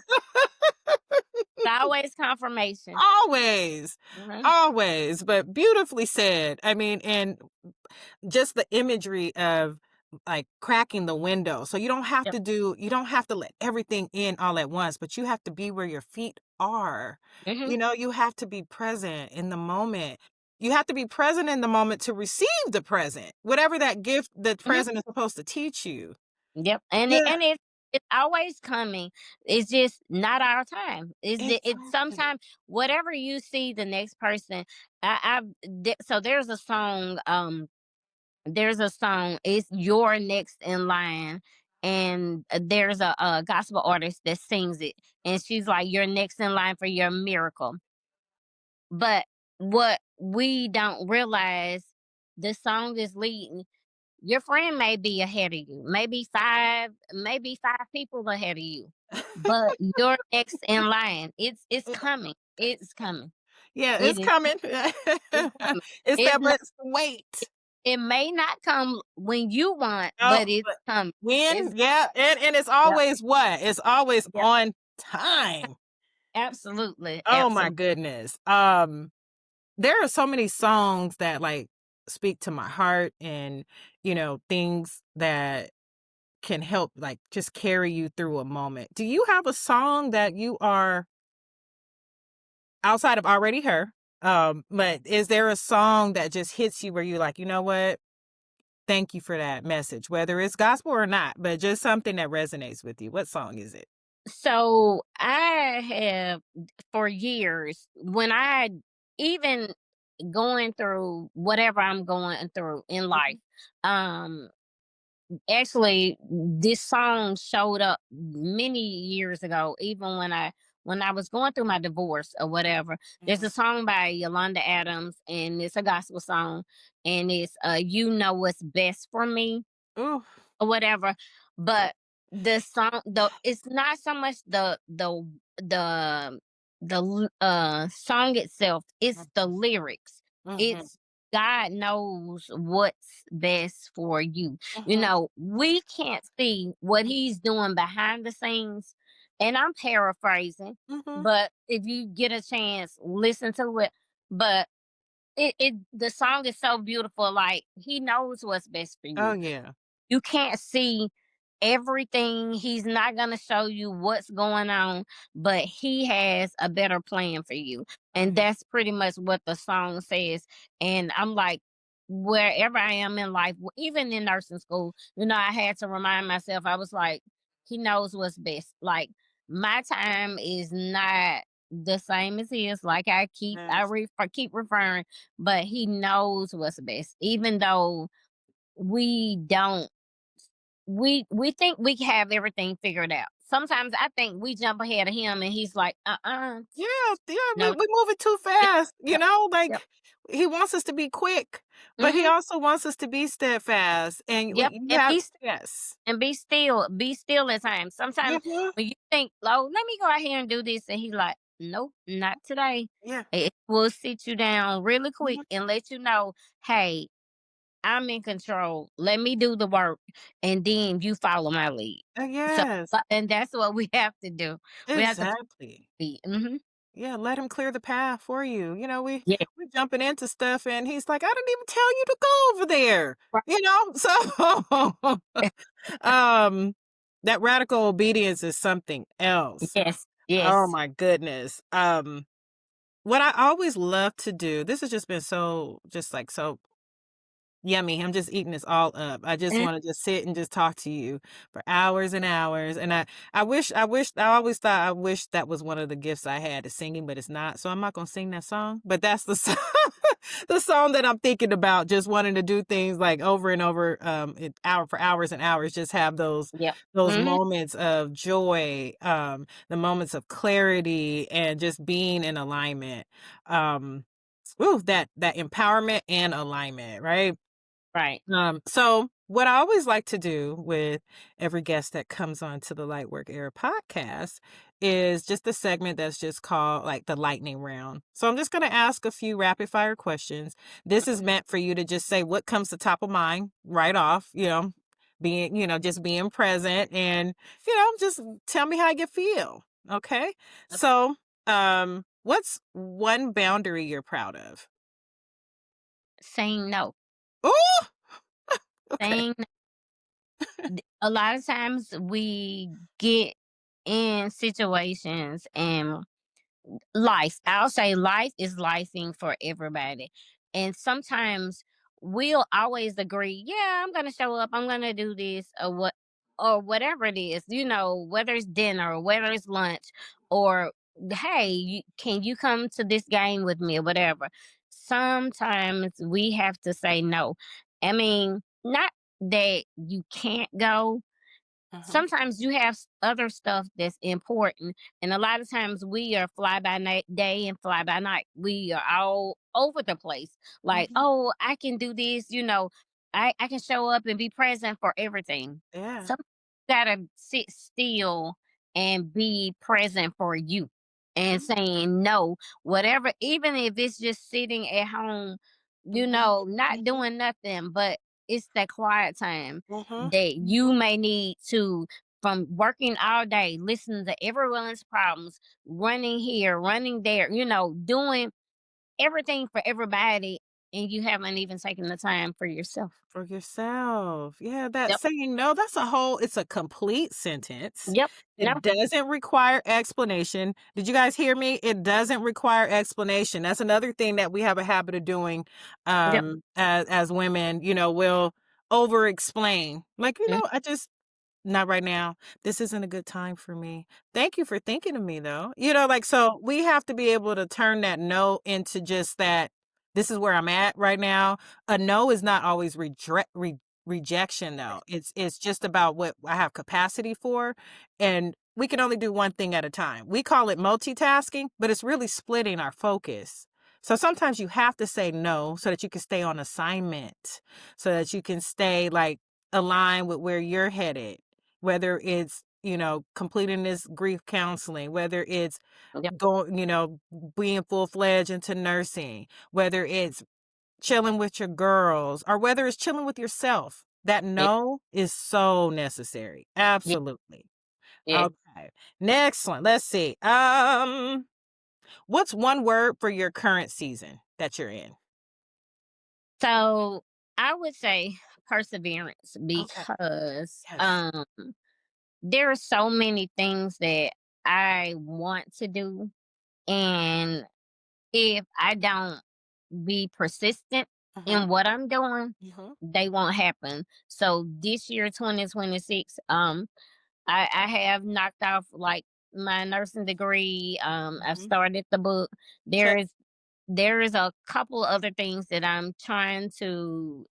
it's always confirmation. Always, Mhm. always, but beautifully said. I mean, and just the imagery of like cracking the window. So Yep. you don't have to let everything in all at once, but you have to be where your feet are. Mhm. You have to be present in the moment. You have to be present in the moment to receive the present, whatever that gift, the Mhm. present is supposed to teach you. Yep, and Yeah, it's always coming. It's just not our time. It's exactly. sometimes whatever you see the next person. So there's a song. It's your next in line, and there's a gospel artist that sings it, and she's like, "You're next in line for your miracle." But what we don't realize, the song is leading. Your friend may be ahead of you, maybe five people ahead of you, but you're next in line. It's coming. It's coming. Yeah, It it's is. coming. It's coming. It's It's that, not. but wait. It may not come when you want, Oh, but it's but coming. It's when? Yeah, and it's Yep. always what? It's always Yep. on time. Absolutely. Oh my Absolutely. goodness. There are so many songs that like speak to my heart and, things that can help like just carry you through a moment. Do you have a song that you are outside of Already Her? But is there a song that just hits you where you're like, you know what? Thank you for that message, whether it's gospel or not, but just something that resonates with you. What song is it? So I have for years when I even going through whatever I'm going through in life. Mhm, Um Actually, this song showed up many years ago, even when I was going through my divorce or whatever. There's mhm. a song by Yolanda Adams, and it's a gospel song, and it's "You Know What's Best for Me" Ooh, or whatever. okay. But the song, it's not so much the song itself, it's the lyrics. Mhm, It's God knows what's best for you. mhm, We can't see what he's doing behind the scenes, and I'm paraphrasing, mhm. but if you get a chance, listen to it. But the song is so beautiful, like he knows what's best for Oh, you. yeah. You can't see everything. He's not going to show you what's going on, but he has a better plan for you. Oh, And yeah. that's pretty much what the song says. And I'm like, wherever I am in life, even in nursing school, I had to remind myself, I was like, he knows what's best. Like, my time is not the same as his. Like Yes. I keep referring, but he knows what's best. Even though we don't we think we have everything figured out sometimes I think we jump ahead of him, and he's like, Yeah, yeah, we no, we moving too yep, fast, you yep, know, yep, like, he wants us to be quick, but he mm-hmm, also wants us to be steadfast, and we yep, you and have yes. be still at times. Sometimes Mhm, when you think, "Oh, let me go out here and do this," and he's like, "Nope, not today." yeah, It will sit you down really quick mhm, and let you know, "Hey, I'm in control. Let me do the work, and then you follow my lead." So, yes, and that's what we have to do. We have to exactly. be. Mhm. Yeah, let him clear the path for you, you know, Yeah. we're jumping into stuff, and he's like, "I didn't even tell you to go over there," Right. you know, so, um, that radical obedience is something else. Yes. Oh Yes. my goodness, what I always love to do, this has just been so just, like, so yummy. I'm just eating this all up. I just Mm, wanna just sit and just talk to you for hours and hours, and I always thought I wish that was one of the gifts I had, is singing, but it's not, so I'm not gonna sing that song, but that's the song the song that I'm thinking about, just wanting to do things, like, over and over, for hours and hours, just have yep. those Mhm. moments of joy, the moments of clarity, and just being in alignment. Um, that empowerment and alignment, right? Right. So what I always like to do with every guest that comes on to the Lightwork Era podcast is just a segment that's just called like the lightning round. So I'm just going to ask a few rapid fire questions. This is Mhm. meant for you to just say what comes to top of mind right off, being, just being present, and, just tell me how you feel. Okay. Okay. So, what's one boundary you're proud of? Saying no. Oh, okay. Saying a lot of times we get in situations and life. I'll say life is lifing for everybody. And sometimes we'll always agree, yeah, I'm gonna show up, I'm gonna do this or whatever it is, whether it's dinner or whether it's lunch or hey, can you come to this game with me or whatever. Sometimes we have to say no. I mean, not that you can't go, Mhm. sometimes you have other stuff that's important, and a lot of times we are fly by night day and fly by night. We are all over the place, like, Mhm. oh, I can do this, I can show up and be present for everything. Yeah. Some gotta sit still and be present for you and Mhm, saying no, whatever, even if it's just sitting at home, mhm, not mhm, doing nothing, but it's that quiet time mhm, that you mhm. may need to, from working all day, listening to everyone's problems, running here, running there, doing everything for everybody, and you haven't even taken the time for yourself. For yourself. Yeah, that Yep. saying no, it's a complete sentence. Yep. No. It doesn't require explanation. Did you guys hear me? It doesn't require explanation. That's another thing that we have a habit of doing, Yep. as women, we'll over explain. Like, Mm. I just not right now. This isn't a good time for me. Thank you for thinking of me though. Like, so we have to be able to turn that no into just that this is where I'm at right now. A no is not always rejection though. It's just about what I have capacity for, and we can only do one thing at a time. We call it multitasking, but it's really splitting our focus. So sometimes you have to say no so that you can stay on assignment, so that you can stay like aligned with where you're headed, whether it's, completing this grief counseling, whether it's Yep. going, being full-fledged into nursing, whether it's chilling with your girls, or whether it's chilling with yourself. That Yeah. no is so necessary. Yeah. Absolutely. Yeah. Okay. Next one. Let's see. What's one word for your current season that you're in? So I would say perseverance, Okay. because Yes. there are so many things that I want to do, and if I don't be persistent Mhm. in what I'm doing, Mhm. they won't happen. So this year, 2026, I have knocked off like my nursing degree. I've Mhm. started the book. Okay. There is a couple other things that I'm trying to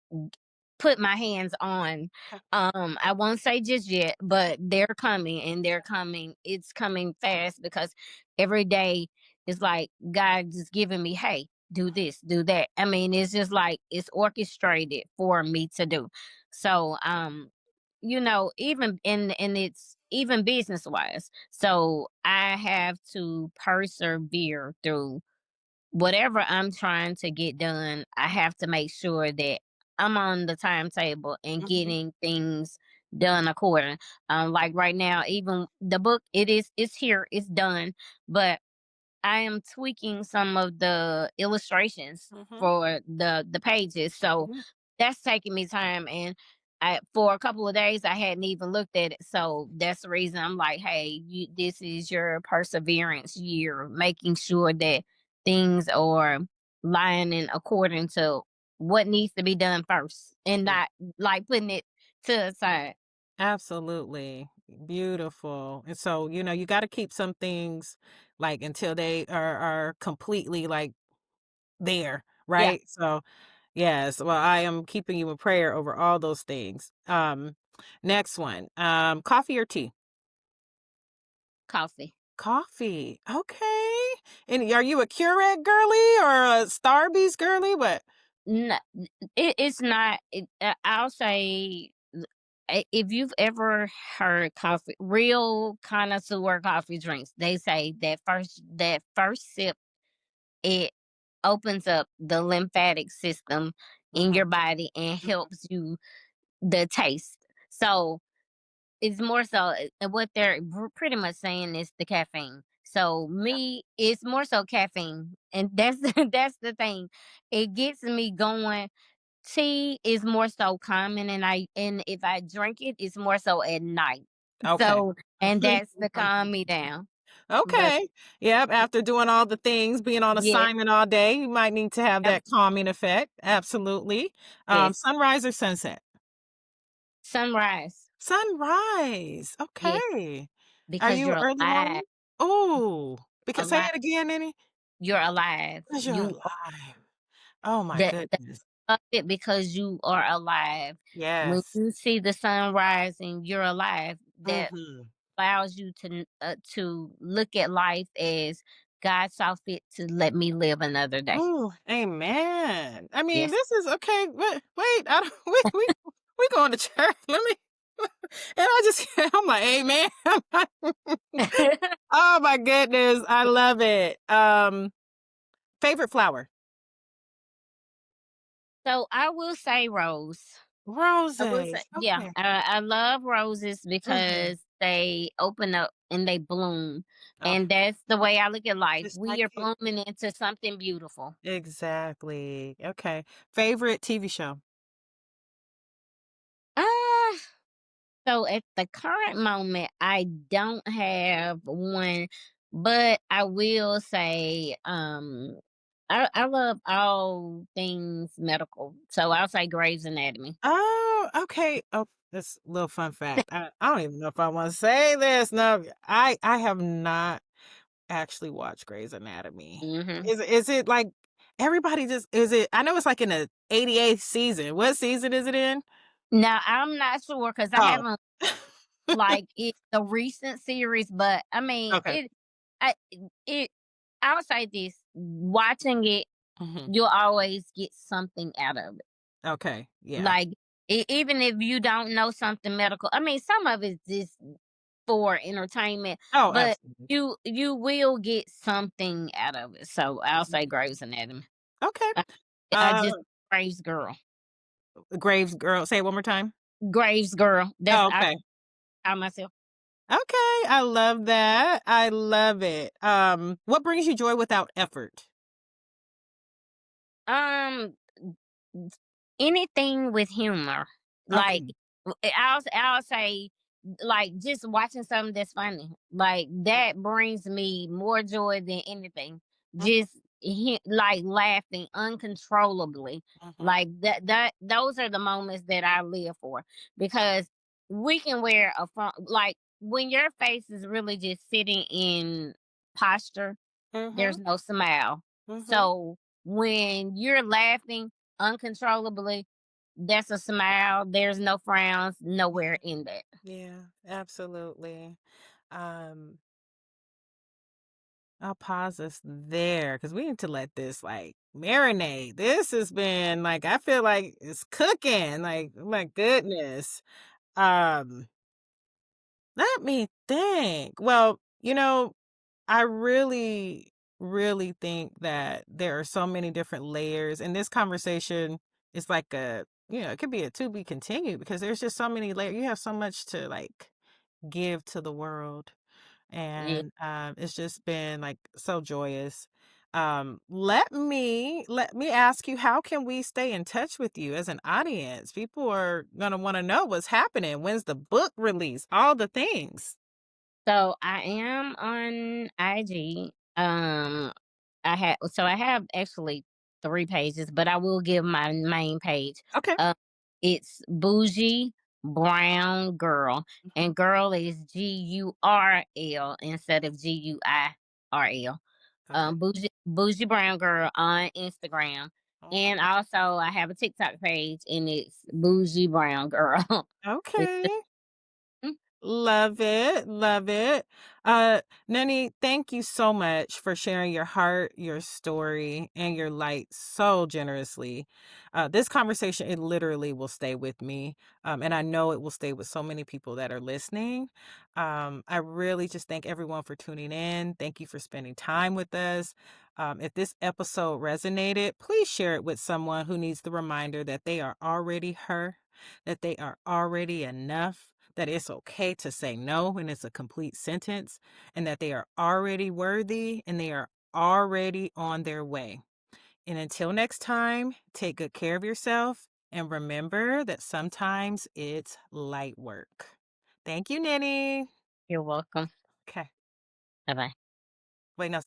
put my hands on. Okay. I won't say just yet, but they're coming and they're coming. It's coming fast because every day it's like God just giving me, hey, do this, do that. I mean, it's just like it's orchestrated for me to do. So, even and it's even business wise. So I have to persevere through whatever I'm trying to get done. I have to make sure that I'm on the timetable and Mhm. getting things done according. Like right now, even the book, it's here, it's done, but I am tweaking some of the illustrations Mhm. for the pages. So Mhm. that's taking me time, and for a couple of days I hadn't even looked at it. So that's the reason I'm like, hey, this is your perseverance year, making sure that things are lining according to what needs to be done first and Yeah. not like putting it to the side. Absolutely. Beautiful. And so, you gotta keep some things, like, until they are completely, like, there, Yeah, right? So, yes, well, I am keeping you in prayer over all those things. Next one, coffee or tea? coffee. Coffee, okay. And are you a Keurig girly or a Starbucks girly? What? No, it's not. I'll say, if you've ever heard coffee, real connoisseur coffee drinks, they say that first sip, it opens up the lymphatic system in Mhm, your body and mhm, helps you the taste. So it's more so what they're pretty much saying is the caffeine. So yeah, me, it's more so caffeine, and that's that's the thing. It gets me going. Tea is more so common, and if I drink it, it's more so at night. okay. So, and that's to calm me down. But Okay. Yep, after doing all the things, being on yes, assignment all day, you might need to have yep, that calming effect, absolutely. yes, Sunrise or sunset? sunrise. Sunrise, Yes, okay. Are because you you're early alive, morning? Oh, because say alive. it again, Annie. You're alive. 'Cause you're You alive. Oh my the goodness. of it because you are alive. When Yes. you see the sun rising, you're alive. That Mhm. allows you to look at life as God saw fit to let me live another day. Ooh, amen. I mean, Yes. this is okay. Wait, I don't, we going to church. Let me. And I just, I'm like, amen. Oh my goodness, I love it. Favorite flower? So I will say rose. I will say, Roses. yeah, Okay. I love roses Mhm. because they open up and they bloom. Oh, And that's the way I look at life. just We like are you. blooming into something beautiful. Exactly. Okay. Favorite TV show? Ah, so at the current moment, I don't have one, but I will say, I love all things medical. So I'll say Grey's Anatomy. Oh, okay. Oh, this little fun fact. I don't even know if I want to say this. No, I have not actually watched Grey's Anatomy. Hmm. Is it like everybody just is it I know it's like in the 88th season. What season is it in? Now I'm not sure because I Oh. haven't like it the recent series, but I mean Okay. I it I'll say this, watching it, Mhm. you'll always get something out of it. Okay. Yeah. Like even if you don't know something medical, I mean some of it's just for entertainment, Oh, but absolutely. you will get something out of it. So I'll Mhm. say Grey's Anatomy. Okay. I, I Uh, just Graves girl. Graves Girl. Say it one more time. Graves girl. That's Oh, okay. I myself. Okay. I love that. I love it. What brings you joy without effort? Um Anything with humor. Like Okay. I'll say like just watching something that's funny. Like that brings me more joy than anything. Mhm, Just like laughing uncontrollably. mhm, Like that those are the moments that I live for because we can wear a front like when your face is really just sitting in posture, mhm, there's no smile. mhm. So when you're laughing uncontrollably, That's a smile. There's no frowns Yeah. nowhere in that. Yeah, absolutely. Um, I'll pause us there because we need to let this like marinate. This has been like I feel like it's cooking. Like, oh my goodness. Um, Let me think. Well, I really, really think that there are so many different layers, and this conversation is like it could be a to be continued because there's just so many layers. You have so much to like give to the world, Yeah. and it's just been like so joyous. Let me ask you, how can we stay in touch with you as an audience? People are gonna want to know what's happening. When's the book release? All the things. So I am on IG. I have actually 3 pages, but I will give my main page. Okay. Uh, it's Bougie Brown Girl, Mhm. and girl is GURL instead of GUIRL. Okay. Bougie Brown Girl on Instagram, Oh, and also I have a TikTok page, and it's Bougie Brown Girl. It's okay. just, Love it, love it. Nani, thank you so much for sharing your heart, your story, and your light so generously. This conversation, it literally will stay with me. And I know it will stay with so many people that are listening. I really just thank everyone for tuning in. Thank you for spending time with us. If this episode resonated, please share it with someone who needs the reminder that they are already her, that they are already enough, that it's okay to say no and it's a complete sentence, and that they are already worthy and they are already on their way. And until next time, take good care of yourself and remember that sometimes it's light work. Thank you, Nanny. you're welcome. Okay. Bye bye. Wait, no.